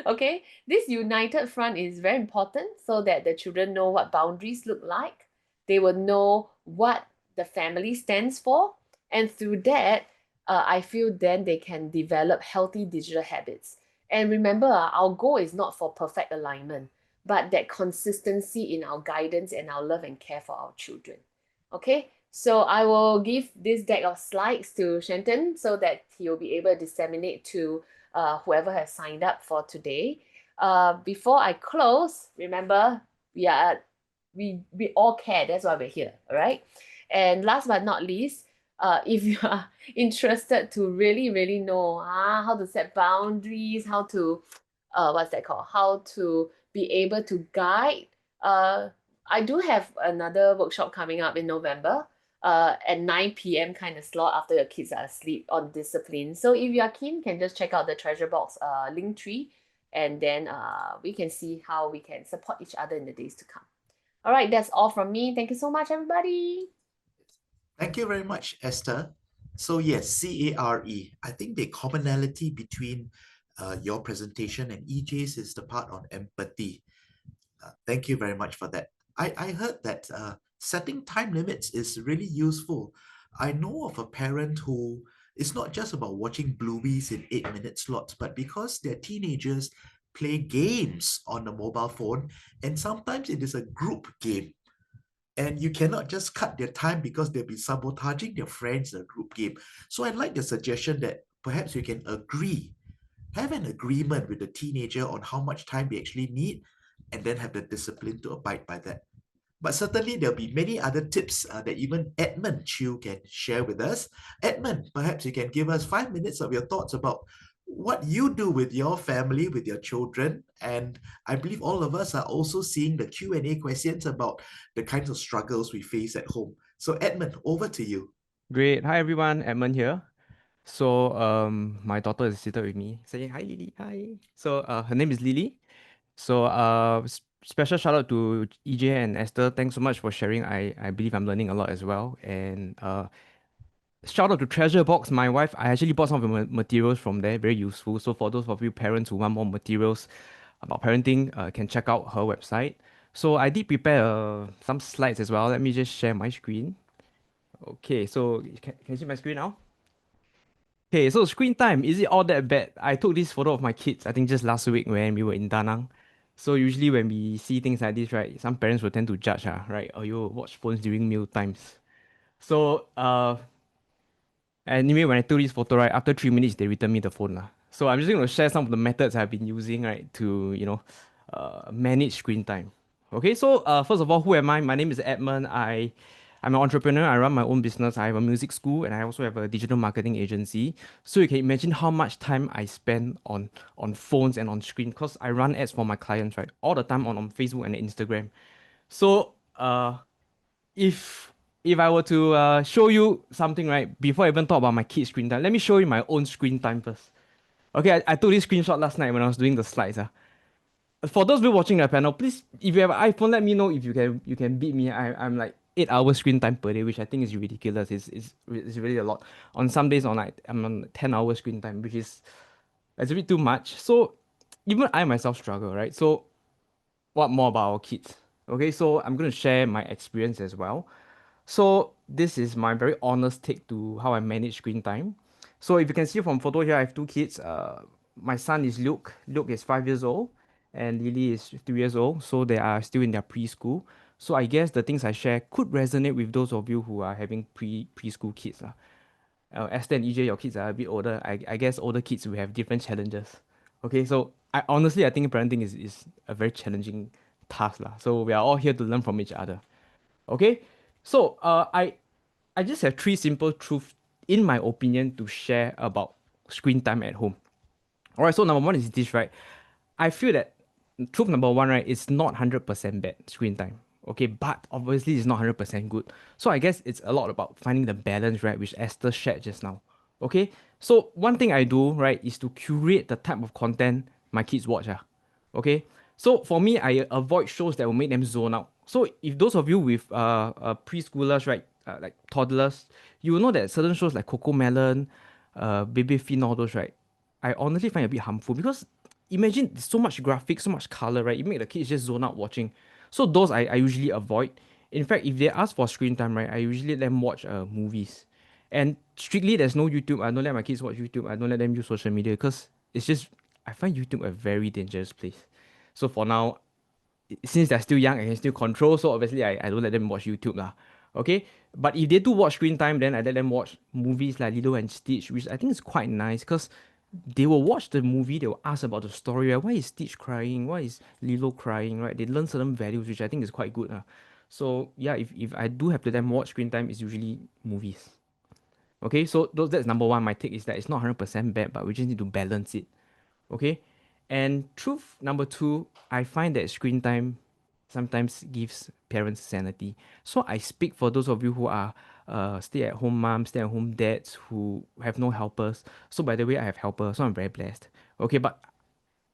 Okay, this united front is very important, so that the children know what boundaries look like. They will know what the family stands for, and through that, I feel then they can develop healthy digital habits. And remember, our goal is not for perfect alignment, but that consistency in our guidance and our love and care for our children. Okay, so I will give this deck of slides to Shenton, so that he'll be able to disseminate to whoever has signed up for today. Before I close, remember, we all care. That's why we're here. All right. And last but not least, if you are interested to really know how to set boundaries, how to what's that called? How to be able to guide. I do have another workshop coming up in November, at 9 p.m. kind of slot after your kids are asleep, on discipline. So if you are keen, can just check out the treasure box link tree, and then we can see how we can support each other in the days to come. All right, that's all from me. Thank you so much, everybody. Thank you very much, Esther. So yes, CARE. I think the commonality between your presentation and EJ's is the part on empathy. Thank you very much for that. I heard that setting time limits is really useful. I know of a parent who it's not just about watching Bluebies in 8-minute slots, but because their teenagers play games on the mobile phone, and sometimes it is a group game. And you cannot just cut their time because they'll be sabotaging their friends in a group game. So I like the suggestion that perhaps you can have an agreement with the teenager on how much time they actually need, and then have the discipline to abide by that. But certainly there'll be many other tips that even Edmund Chew can share with us. Edmund, perhaps you can give us 5 minutes of your thoughts about what you do with your family, with your children. And I believe all of us are also seeing the Q&A questions about the kinds of struggles we face at home. So Edmund, over to you. Great. Hi everyone, Edmund here. So my daughter is seated with me. Say hi Lily. Hi. So her name is Lily. So special shout out to EJ and Esther. Thanks so much for sharing. I believe I'm learning a lot as well. And shout out to Treasure Box, my wife. I actually bought some of the materials from there, very useful. So for those of you parents who want more materials about parenting, can check out her website. So I did prepare some slides as well. Let me just share my screen. Okay, so can you see my screen now? Okay, so screen time, is it all that bad? I took this photo of my kids, I think just last week when we were in Da Nang. So usually when we see things like this, right, some parents will tend to judge, right? Oh, you watch phones during meal times. So anyway, when I took this photo, right, after 3 minutes, they returned me the phone. So I'm just going to share some of the methods I've been using, right, to, manage screen time. Okay, so first of all, who am I? My name is Edmund. I'm an entrepreneur. I run my own business. I have a music school and I also have a digital marketing agency. So you can imagine how much time I spend on phones and on screen because I run ads for my clients, right? All the time on Facebook and Instagram. So if if I were to show you something, right, before I even talk about my kids' screen time, let me show you my own screen time first. Okay, I took this screenshot last night when I was doing the slides. For those of you watching the panel, please, if you have an iPhone, let me know if you can beat me. I'm like 8 hours screen time per day, which I think is ridiculous. It's really a lot. On some days, I'm on 10 hours screen time, which is it's a bit too much. So even I myself struggle, right? So what more about our kids? Okay, so I'm gonna share my experience as well. So this is my very honest take to how I manage screen time. So if you can see from photo here, I have two kids. My son is Luke. Luke is 5 years old, and Lily is 3 years old. So they are still in their preschool. So I guess the things I share could resonate with those of you who are having preschool kids. Esther and EJ, your kids are a bit older. I guess older kids will have different challenges. Okay, so I think parenting is a very challenging task. So we are all here to learn from each other. Okay, so I just have three simple truths, in my opinion, to share about screen time at home. All right, so number one is this, right? I feel that truth number one, right, is not 100% bad screen time. Okay, but obviously it's not 100% good. So I guess it's a lot about finding the balance, right, which Esther shared just now. Okay, so one thing I do, right, is to curate the type of content my kids watch. Okay, so for me, I avoid shows that will make them zone out. So if those of you with preschoolers, right, like toddlers, you will know that certain shows like Coco Melon, Baby Fin, all those, right, I honestly find it a bit harmful because imagine so much graphic, so much color, right? You make the kids just zone out watching. So those I usually avoid. In fact, if they ask for screen time, right, I usually let them watch movies. And strictly, there's no YouTube. I don't let my kids watch YouTube. I don't let them use social media because it's just, I find YouTube a very dangerous place. So for now, since they're still young, I can still control. So obviously, I don't let them watch YouTube lah. Okay, but if they do watch screen time, then I let them watch movies like Lilo and Stitch, which I think is quite nice because they will watch the movie, they will ask about the story, right? Why is Stitch crying? Why is Lilo crying? Right? They learn certain values, which I think is quite good. So yeah, if I do have to let them watch screen time, it's usually movies. Okay, so that's number one. My take is that it's not 100% bad, but we just need to balance it. Okay, and truth number two, I find that screen time sometimes gives parents sanity. So I speak for those of you who are stay-at-home moms, stay-at-home dads who have no helpers. So by the way, I have helpers, so I'm very blessed. Okay, but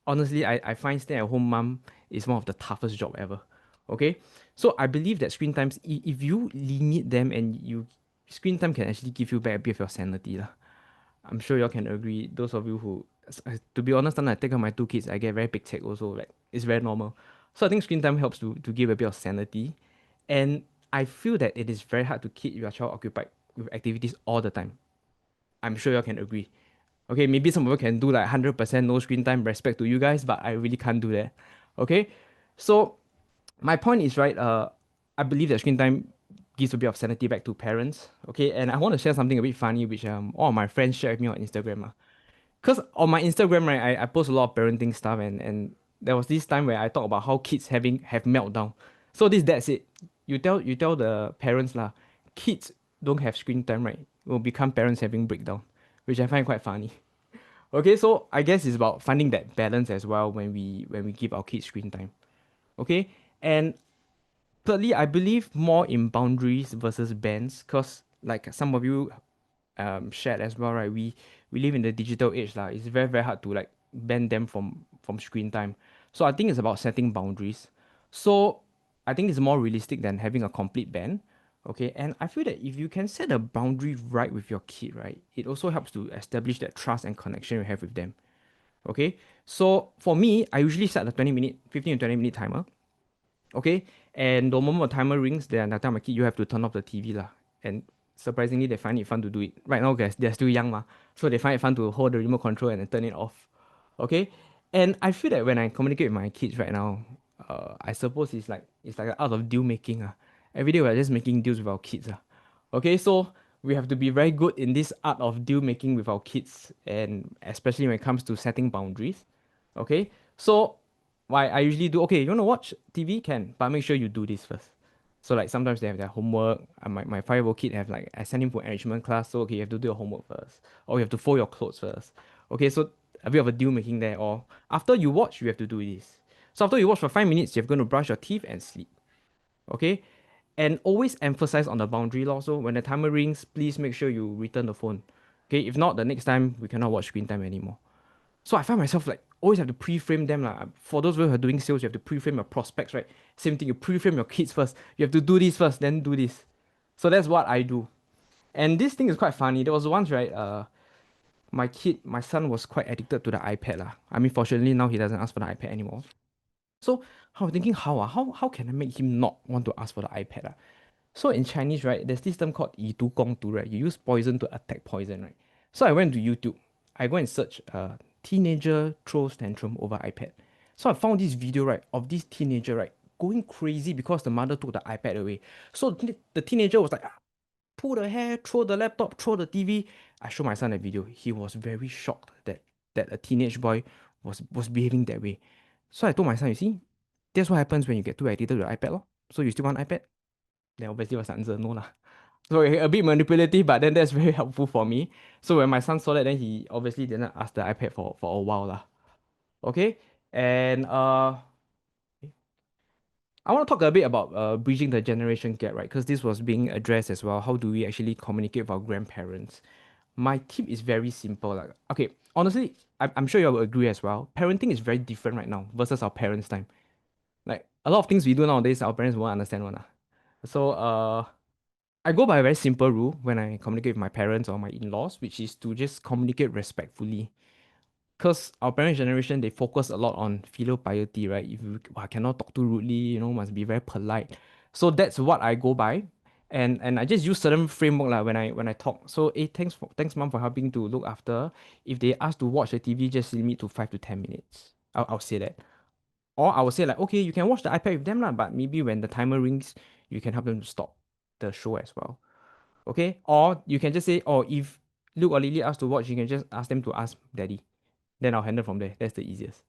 honestly, I find stay-at-home mom is one of the toughest job ever. Okay, so I believe that screen times, if you limit them and you screen time can actually give you back a bit of your sanity lah. I'm sure y'all can agree. Those of you who, to be honest, when I take care of my two kids, I get very big tech also. Like it's very normal. So I think screen time helps to give a bit of sanity, and I feel that it is very hard to keep your child occupied with activities all the time. I'm sure y'all can agree. Okay, maybe some of you can do like 100% no screen time, respect to you guys, but I really can't do that. Okay, so my point is right. I believe that screen time gives a bit of sanity back to parents. Okay, and I want to share something a bit funny, which all of my friends share with me on Instagram. Because on my Instagram, right, I post a lot of parenting stuff, and there was this time where I talk about how kids have meltdown. So this dad said, you tell the parents lah, kids don't have screen time, right? Will become parents having breakdown, which I find quite funny. Okay, so I guess it's about finding that balance as well when we give our kids screen time. Okay, and thirdly, I believe more in boundaries versus bans, because like some of you shared as well, right? We live in the digital age lah. It's very very hard to like ban them from screen time. So I think it's about setting boundaries. So I think it's more realistic than having a complete ban. Okay, and I feel that if you can set a boundary right with your kid, right, it also helps to establish that trust and connection you have with them. Okay, so for me, I usually set a 20-minute, 15 to 20-minute timer. Okay, and the moment the timer rings, then I tell my kid you have to turn off the TV lah. And surprisingly, they find it fun to do it. Right now, guys, they're still young ma, so they find it fun to hold the remote control and then turn it off. Okay, and I feel that when I communicate with my kids right now, I suppose it's like an art of deal making. Every day we're just making deals with our kids. Okay, so we have to be very good in this art of deal making with our kids, and especially when it comes to setting boundaries. Okay, so why I usually do, okay, you want to watch TV? Can, but make sure you do this first. So like sometimes they have their homework. My 5-year-old kid have like, I send him for enrichment class. So okay, you have to do your homework first, or you have to fold your clothes first. Okay, so a bit of a deal making there. Or after you watch, you have to do this. So after you watch for 5 minutes, you're going to brush your teeth and sleep. Okay, and always emphasize on the boundary law. So when the timer rings, please make sure you return the phone. Okay, if not, the next time we cannot watch screen time anymore. So I find myself like always have to pre-frame them lah. For those of you who are doing sales, you have to pre-frame your prospects, right? Same thing, you pre-frame your kids first. You have to do this first, then do this. So that's what I do. And this thing is quite funny. There was once, right? My son was quite addicted to the iPad lah. I mean, fortunately now he doesn't ask for the iPad anymore. So I was thinking, how can I make him not want to ask for the iPad? So in Chinese, right, there's this term called 以毒攻毒, right? You use poison to attack poison, right? So I went to YouTube. I go and search teenager throws tantrum over iPad. So I found this video, right, of this teenager, right, going crazy because the mother took the iPad away. So the teenager was like, pull the hair, throw the laptop, throw the TV. I showed my son a video. He was very shocked that a teenage boy was behaving that way. So I told my son, you see, that's what happens when you get too addicted to the iPad, lor. So you still want iPad? Then obviously was the answer no lah. So a bit manipulative, but then that's very helpful for me. So when my son saw that, then he obviously didn't ask the iPad for a while lah. Okay, and I want to talk a bit about bridging the generation gap, right? Because this was being addressed as well. How do we actually communicate with our grandparents? My tip is very simple. Like, okay, honestly, I'm sure you will agree as well. Parenting is very different right now versus our parents' time. Like a lot of things we do nowadays, our parents won't understand one. So I go by a very simple rule when I communicate with my parents or my in-laws, which is to just communicate respectfully. Because our parents' generation, they focus a lot on filial piety, right? If you cannot talk too rudely, must be very polite. So that's what I go by. And I just use certain framework like when I talk. So thanks mom for helping to look after. If they ask to watch the TV, just limit to 5 to 10 minutes. I'll say that. Or I will say like, okay, you can watch the iPad with them lah, but maybe when the timer rings, you can help them to stop the show as well. Okay? Or you can just say, oh, if Luke or Lily ask to watch, you can just ask them to ask daddy. Then I'll handle from there. That's the easiest.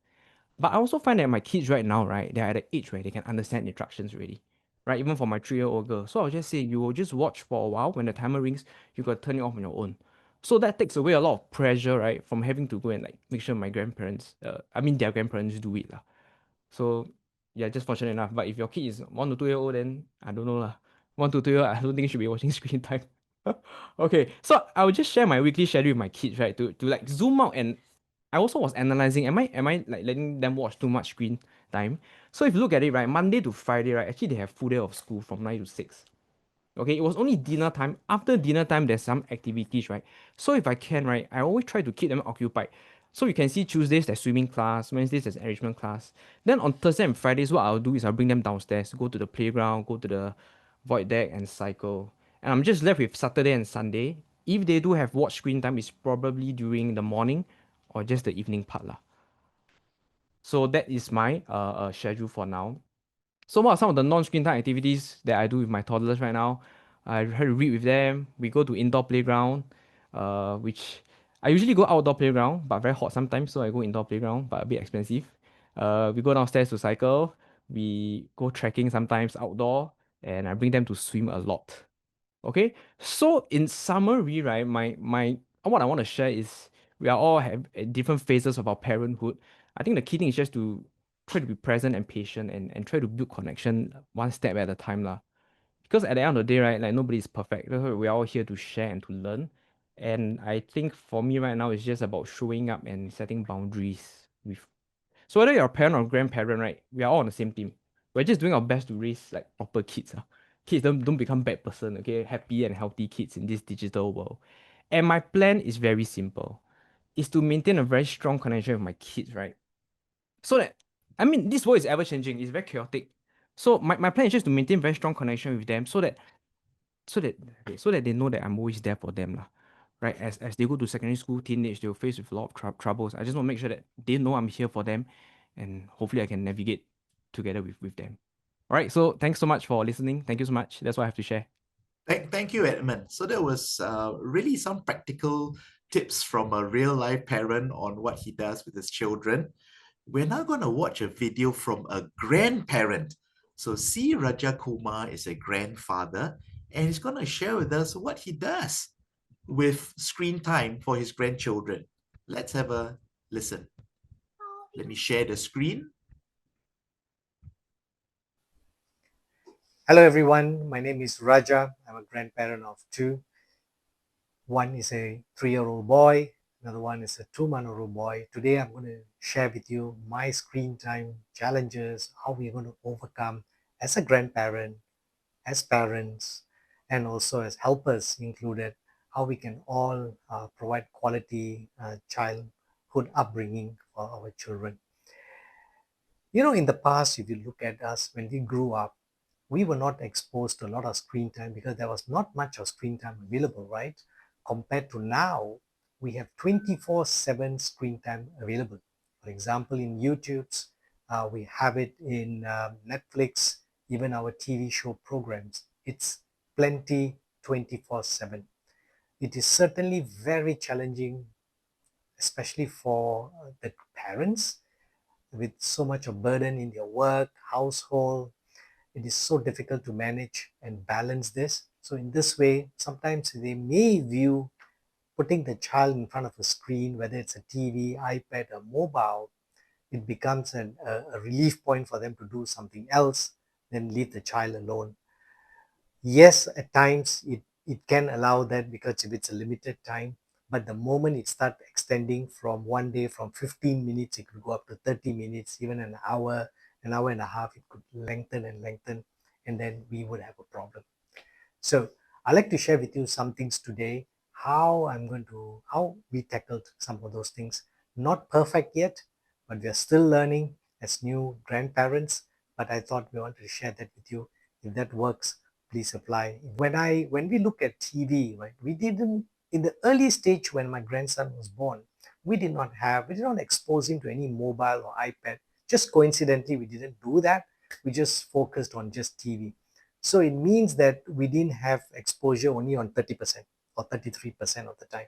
But I also find that my kids right now, right, they're at an age where they can understand instructions already. Right? Even for my 3-year-old girl. So I'll just say, you will just watch for a while. When the timer rings, you got to turn it off on your own. So that takes away a lot of pressure, right, from having to go and like make sure my grandparents, their grandparents do it lah. So yeah, just fortunate enough. But if your kid is 1 to 2 year old, then I don't know lah. 1 to 2 year, I don't think you should be watching screen time. Okay, so I will just share my weekly schedule with my kids, right? To like zoom out, and I also was analyzing, am I like letting them watch too much screen time? So if you look at it, right, Monday to Friday, right, actually they have full day of school from 9 to 6. Okay, it was only dinner time. After dinner time, there's some activities, right? So if I can, right, I always try to keep them occupied. So you can see Tuesdays there's swimming class, Wednesdays there's enrichment class. Then on Thursday and Fridays, what I'll do is I'll bring them downstairs, go to the playground, go to the void deck and cycle. And I'm just left with Saturday and Sunday. If they do have watch screen time, it's probably during the morning or just the evening part lah. So that is my schedule for now. So what are some of the non-screen time activities that I do with my toddlers right now? I try to read with them. We go to indoor playground, which I usually go outdoor playground, but very hot sometimes, so I go indoor playground, but a bit expensive. We go downstairs to cycle. We go trekking sometimes outdoor, and I bring them to swim a lot. Okay, so in summary, right, my what I want to share is we are all have different phases of our parenthood. I think the key thing is just to try to be present and patient and try to build connection one step at a time lah. Because at the end of the day, right, like nobody is perfect. That's why we're all here to share and to learn. And I think for me right now, it's just about showing up and setting boundaries with. So whether you're a parent or grandparent, right, we are all on the same team. We're just doing our best to raise like proper kids. Kids don't become bad person, okay? Happy and healthy kids in this digital world. And my plan is very simple. Is to maintain a very strong connection with my kids, right? So that this world is ever changing, it's very chaotic. So my plan is just to maintain very strong connection with them so that they know that I'm always there for them. Lah. Right? As they go to secondary school, teenage, they'll face with a lot of troubles. I just want to make sure that they know I'm here for them and hopefully I can navigate together with them. All right, so thanks so much for listening. Thank you so much. That's what I have to share. Thank you, Edmund. So there was really some practical tips from a real life parent on what he does with his children. We're now going to watch a video from a grandparent. So C. Raja Kumar is a grandfather, and he's going to share with us what he does with screen time for his grandchildren. Let's have a listen. Let me share the screen. Hello everyone, my name is Raja. I'm a grandparent of two. One is a 3-year-old boy, another one is a 2-month-old boy. Today I'm going to share with you my screen time challenges, how we're going to overcome as a grandparent, as parents, and also as helpers included, how we can all provide quality childhood upbringing for our children. You know, in the past, if you look at us when we grew up, we were not exposed to a lot of screen time because there was not much of screen time available, right? Compared to now, we have 24/7 screen time available. For example, in YouTube's, we have it in Netflix, even our TV show programs. It's plenty 24/7. It is certainly very challenging, especially for the parents with so much of burden in their work, household. It is so difficult to manage and balance this. So in this way, sometimes they may view putting the child in front of a screen, whether it's a TV, iPad, or mobile, it becomes a relief point for them to do something else then leave the child alone. Yes, at times it can allow that because if it's a limited time, but the moment it starts extending from one day from 15 minutes, it could go up to 30 minutes, even an hour and a half, it could lengthen and lengthen, and then we would have a problem. So I'd like to share with you some things today, how we tackled some of those things. Not perfect yet, but we are still learning as new grandparents. But I thought we wanted to share that with you. If that works, please apply. When we look at TV, right, we didn't in the early stage when my grandson was born, we did not expose him to any mobile or iPad. Just coincidentally, we didn't do that. We just focused on just TV. So it means that we didn't have exposure only on 30% or 33% of the time.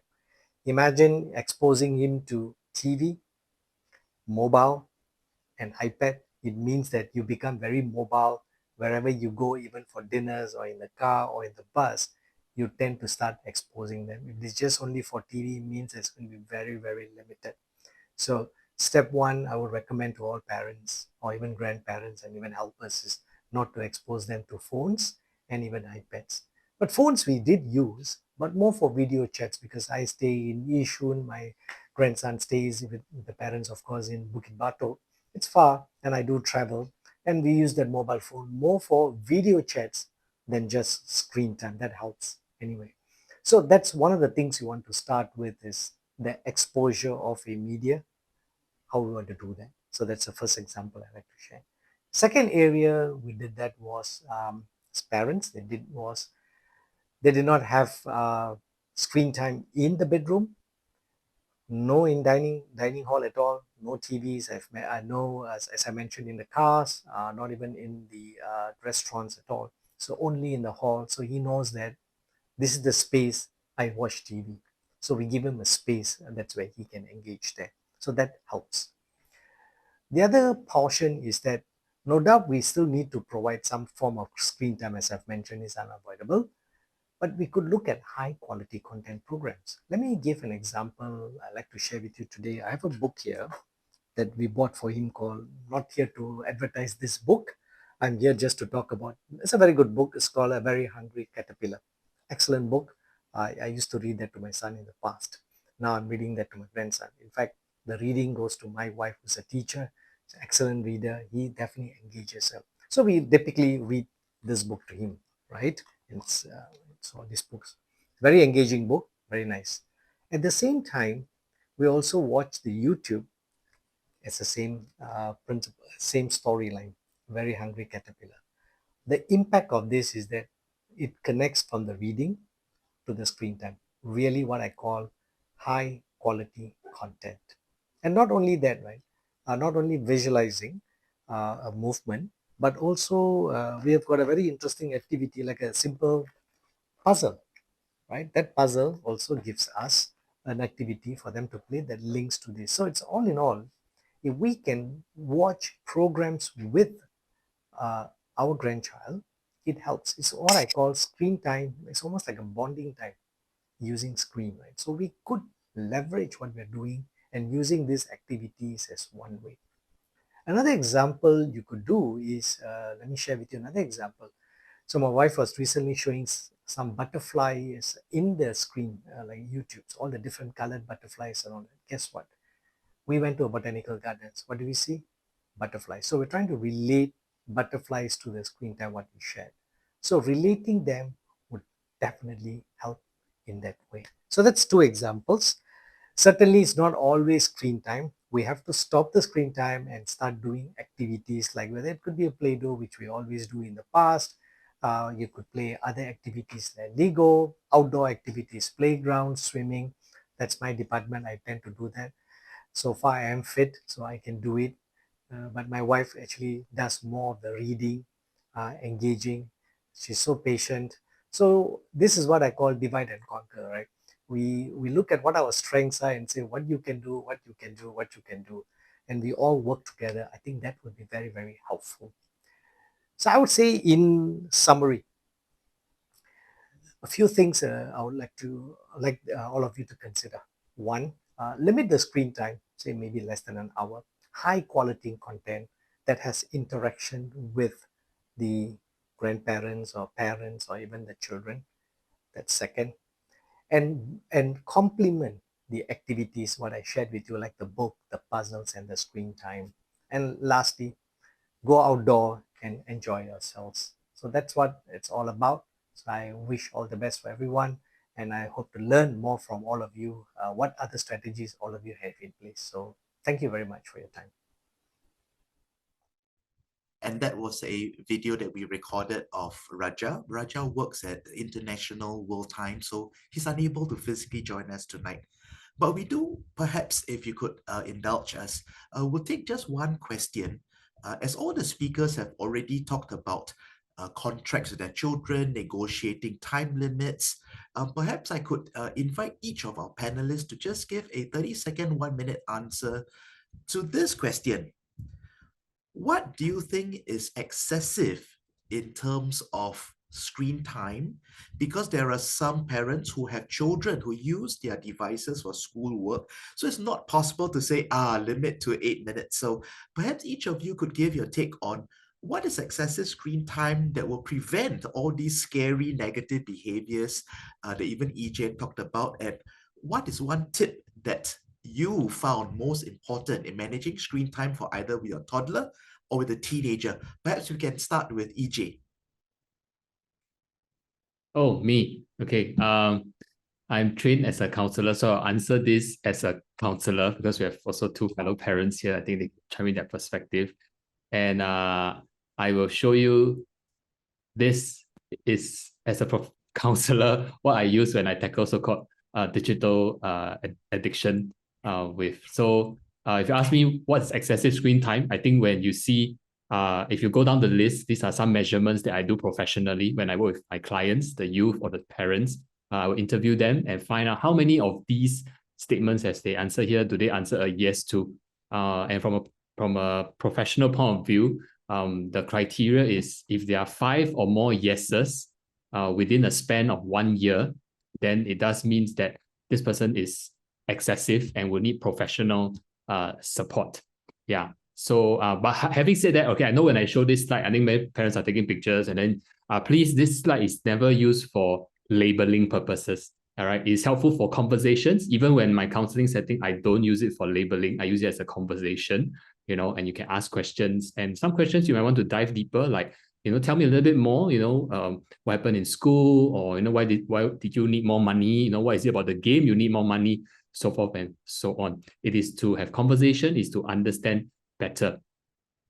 Imagine exposing him to TV, mobile, and iPad. It means that you become very mobile wherever you go, even for dinners or in the car or in the bus. You tend to start exposing them. If it's just only for TV, it means it's going to be very, very limited. So step one, I would recommend to all parents or even grandparents and even helpers is not to expose them to phones and even iPads. But phones we did use, but more for video chats because I stay in Yishun. My grandson stays with the parents, of course, in Bukit Batok. It's far and I do travel. And we use that mobile phone more for video chats than just screen time. That helps anyway. So that's one of the things you want to start with is the exposure of a media, how we want to do that. So that's the first example I like to share. Second area we did that was as parents, they did not have screen time in the bedroom, no in dining hall at all, no TVs. I know as I mentioned in the cars, not even in the restaurants at all. So only in the hall. So he knows that this is the space I watch TV. So we give him a space and that's where he can engage there. So that helps. The other portion is that no doubt we still need to provide some form of screen time, as I've mentioned, is unavoidable, but we could look at high quality content programs. Let me give an example I'd like to share with you today. I have a book here that we bought for him called, not here to advertise this book, I'm here just to talk about, it's a very good book. It's called A Very Hungry Caterpillar. Excellent book. I used to read that to my son in the past. Now I'm reading that to my grandson. In fact, the reading goes to my wife, who's a teacher. She's an excellent reader. He definitely engages her. So we typically read this book to him, right? It's all these books. Very engaging book, very nice. At the same time, we also watch the YouTube. It's the same principle, same storyline. Very Hungry Caterpillar. The impact of this is that it connects from the reading to the screen time. Really what I call high quality content. And not only that, right? Not only visualizing a movement, but also we have got a very interesting activity like a simple puzzle, right? That puzzle also gives us an activity for them to play that links to this. So it's all in all, if we can watch programs with our grandchild, it helps. It's what I call screen time. It's almost like a bonding time using screen, right? So we could leverage what we're doing and using these activities as one way. Another example you could do is, let me share with you another example. So my wife was recently showing some butterflies in the screen, like YouTube, so all the different colored butterflies around it. Guess what? We went to a botanical gardens. What do we see? Butterflies. So we're trying to relate butterflies to the screen time what we shared. So relating them would definitely help in that way. So that's two examples. Certainly, it's not always screen time. We have to stop the screen time and start doing activities like whether it could be a Play-Doh, which we always do in the past. You could play other activities like Lego, outdoor activities, playground, swimming. That's my department. I tend to do that. So far, I am fit, so I can do it. But my wife actually does more of the reading, engaging. She's so patient. So this is what I call divide and conquer, right? We look at what our strengths are and say what you can do, what you can do, what you can do, and we all work together. I think that would be very, very helpful. So I would say in summary, a few things I would like all of you to consider. One, limit the screen time, say maybe less than an hour. High quality content that has interaction with the grandparents or parents or even the children. That's second. And complement the activities what I shared with you, like the book, the puzzles, and the screen time. And lastly, go outdoor and enjoy yourselves. So that's what it's all about. So I wish all the best for everyone, and I hope to learn more from all of you, what other strategies all of you have in place. So thank you very much for your time. And that was a video that we recorded of Raja. Raja works at International World Time, so he's unable to physically join us tonight. But we do, perhaps, if you could indulge us, we'll take just one question. As all the speakers have already talked about contracts with their children, negotiating time limits, perhaps I could invite each of our panelists to just give a 30-second, 1-minute answer to this question. What do you think is excessive in terms of screen time? Because there are some parents who have children who use their devices for schoolwork. So it's not possible to say, limit to 8 minutes. So perhaps each of you could give your take on what is excessive screen time that will prevent all these scary negative behaviors that even EJ talked about. And what is one tip that you found most important in managing screen time for either with your toddler or with a teenager? Perhaps we can start with EJ. Oh, me. Okay. I'm trained as a counselor, so I'll answer this as a counselor because we have also two fellow parents here. I think they chime in their perspective. And I will show you this is as a counselor what I use when I tackle so-called digital addiction with. So if you ask me what's excessive screen time, I think when you see if you go down the list, these are some measurements that I do professionally when I work with my clients, the youth or the parents. I will interview them and find out how many of these statements as they answer here, do they answer a yes to? And from a professional point of view, the criteria is if there are 5 or more yeses within a span of 1 year, then it does means that this person is excessive and will need professional support. Yeah. So, but having said that, okay, I know when I show this slide, I think many parents are taking pictures, and then please, this slide is never used for labeling purposes. All right, it's helpful for conversations. Even when my counseling setting, I don't use it for labeling. I use it as a conversation, and you can ask questions. And some questions you might want to dive deeper, like, tell me a little bit more, what happened in school, or, why did you need more money? What is it about the game you need more money, so forth and so on. It is to have conversation, is to understand better.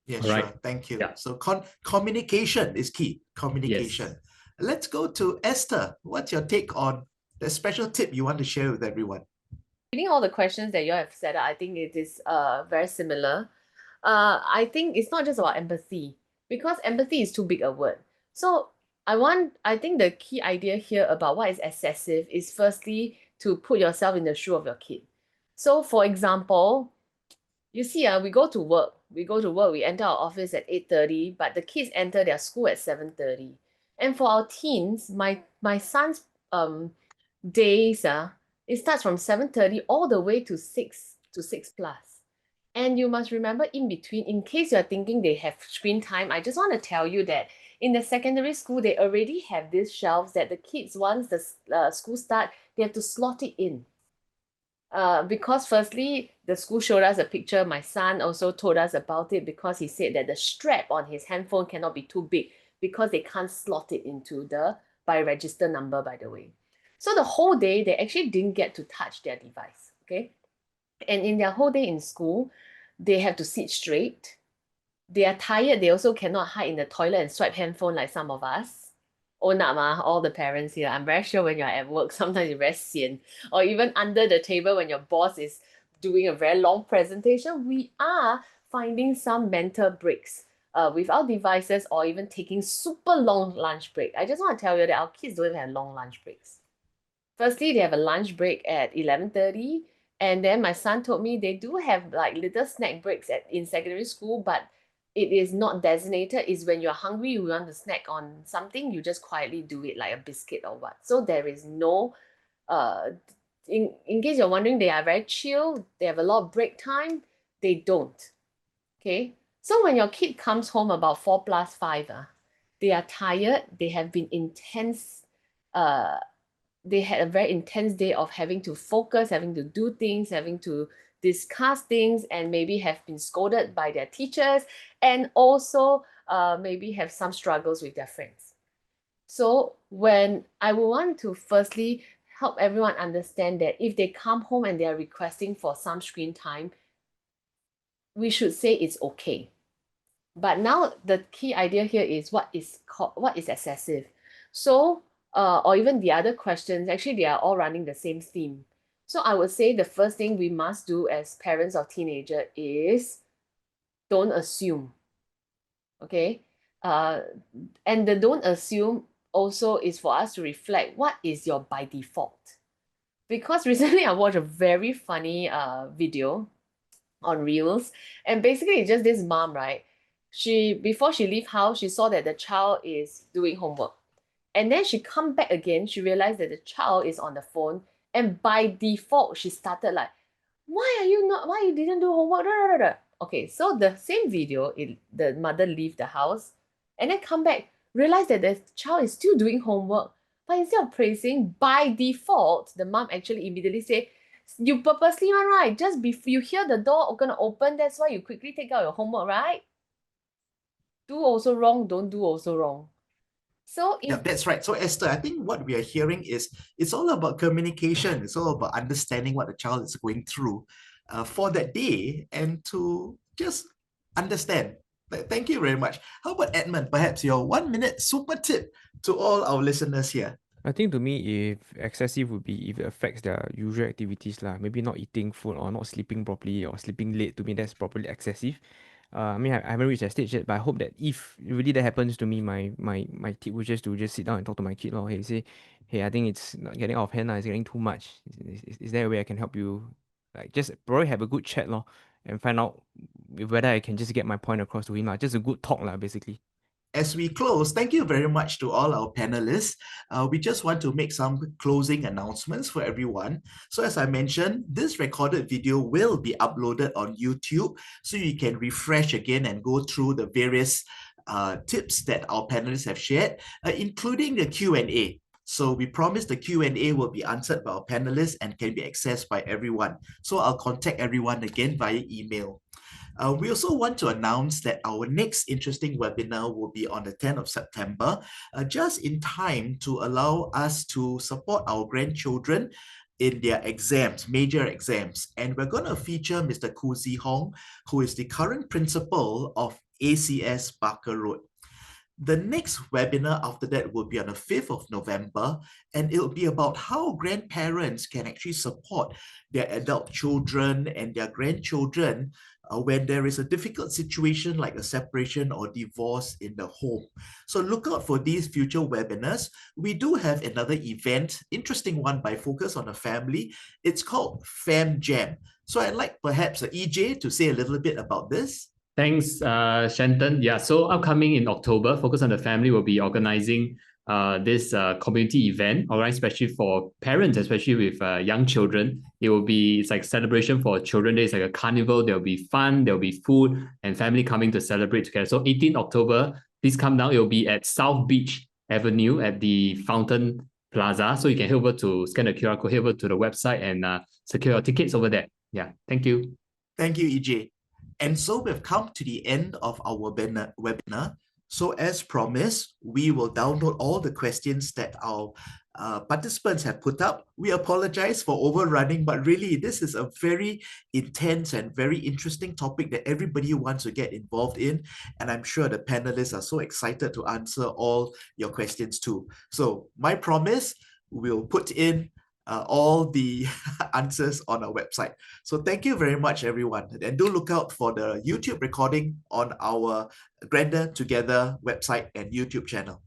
Yeah, All sure. right. Thank you. Yeah. So communication is key. Communication. Yes. Let's go to Esther. What's your take on the special tip you want to share with everyone? Reading all the questions that you have set up, I think it is very similar. I think it's not just about empathy, because empathy is too big a word. So I think the key idea here about what is excessive is firstly to put yourself in the shoe of your kid. So for example, you see, we go to work, we enter our office at 8:30, but the kids enter their school at 7:30. And for our teens, my son's days, it starts from 7:30 all the way to 6 plus. And you must remember in between, in case you're thinking they have screen time, I just want to tell you that in the secondary school, they already have these shelves that the kids, once the school start, they have to slot it in. Because firstly, the school showed us a picture. My son also told us about it because he said that the strap on his handphone cannot be too big because they can't slot it into the by register number, by the way. So the whole day, they actually didn't get to touch their device, okay? And in their whole day in school, they have to sit straight. They are tired. They also cannot hide in the toilet and swipe handphone like some of us. Oh, nama, all the parents here. I'm very sure when you're at work, sometimes you're very sian. Or even under the table when your boss is doing a very long presentation, we are finding some mental breaks with our devices, or even taking super long lunch break. I just want to tell you that our kids don't even have long lunch breaks. Firstly, they have a lunch break at 11:30. And then my son told me they do have like little snack breaks in secondary school, but it is not designated. Is when you're hungry, you want to snack on something, you just quietly do it, like a biscuit or what. So there is no, in case you're wondering, they are very chill. They have a lot of break time. They don't. Okay. So when your kid comes home about 4 plus 5, they are tired, they have been intense, they had a very intense day of having to focus, having to do things, having to discuss things, and maybe have been scolded by their teachers, and also maybe have some struggles with their friends. So when I would want to firstly help everyone understand that if they come home and they are requesting for some screen time, we should say it's okay. But now the key idea here is what is excessive. So or even the other questions, actually they are all running the same theme. So I would say the first thing we must do as parents of teenager is don't assume. Okay. And the don't assume also is for us to reflect what is your by default. Because recently I watched a very funny video on Reels, and basically it's just this mom, right? Before she leave house, she saw that the child is doing homework. And then she come back again, she realized that the child is on the phone, and by default, she started like, why you didn't do homework? Okay, so the same video, the mother leave the house and then come back, realize that the child is still doing homework. But instead of praising, by default, the mom actually immediately say, you purposely one, right? Just before you hear the door gonna open, that's why you quickly take out your homework, right? Do also wrong, don't do also wrong. So Yeah, that's right. So Esther, I think what we are hearing is it's all about communication. It's all about understanding what the child is going through for that day and to just understand. Thank you very much. How about Edmund? Perhaps your 1 minute super tip to all our listeners here. I think to me, if excessive would be if it affects their usual activities lah. Maybe not eating food or not sleeping properly or sleeping late. To me, that's probably excessive. I mean, I haven't reached that stage yet, but I hope that if really that happens to me, my tip would just to just sit down and talk to my kid. Lor. Hey, say, hey, I think it's not getting out of hand. It's getting too much. Is there a way I can help you? Like, just probably have a good chat, lor, and find out whether I can just get my point across to him. Lah. Just a good talk, lah, basically. As we close, thank you very much to all our panelists. We just want to make some closing announcements for everyone. So as I mentioned, this recorded video will be uploaded on YouTube, so you can refresh again and go through the various tips that our panelists have shared, including the Q&A. So we promise the Q&A will be answered by our panelists and can be accessed by everyone. So I'll contact everyone again via email. We also want to announce that our next interesting webinar will be on the 10th of September, just in time to allow us to support our grandchildren in their exams, major exams. And we're going to feature Mr. Khoo Zee Hong, who is the current principal of ACS Barker Road. The next webinar after that will be on the 5th of November, and it'll be about how grandparents can actually support their adult children and their grandchildren when there is a difficult situation like a separation or divorce in the home. So look out for these future webinars. We do have another event, interesting one by Focus on a Family. It's called Fam Jam. So I'd like perhaps EJ to say a little bit about this. Thanks, Shenton. Yeah, so upcoming in October, Focus on the Family will be organizing this community event, organized especially for parents, especially with young children. It's like celebration for Children's Day. It's like a carnival. There'll be fun, there'll be food, and family coming to celebrate together. So 18th October, please come down. It will be at South Beach Avenue at the Fountain Plaza. So you can head over to scan the QR code, head over to the website and secure your tickets over there. Yeah, thank you. Thank you, EJ. And so we've come to the end of our webinar. So as promised, we will download all the questions that our participants have put up. We apologize for overrunning, but really this is a very intense and very interesting topic that everybody wants to get involved in. And I'm sure the panelists are so excited to answer all your questions too. So my promise, we'll put in all the answers on our website. So thank you very much, everyone. And do look out for the YouTube recording on our Grander Together website and YouTube channel.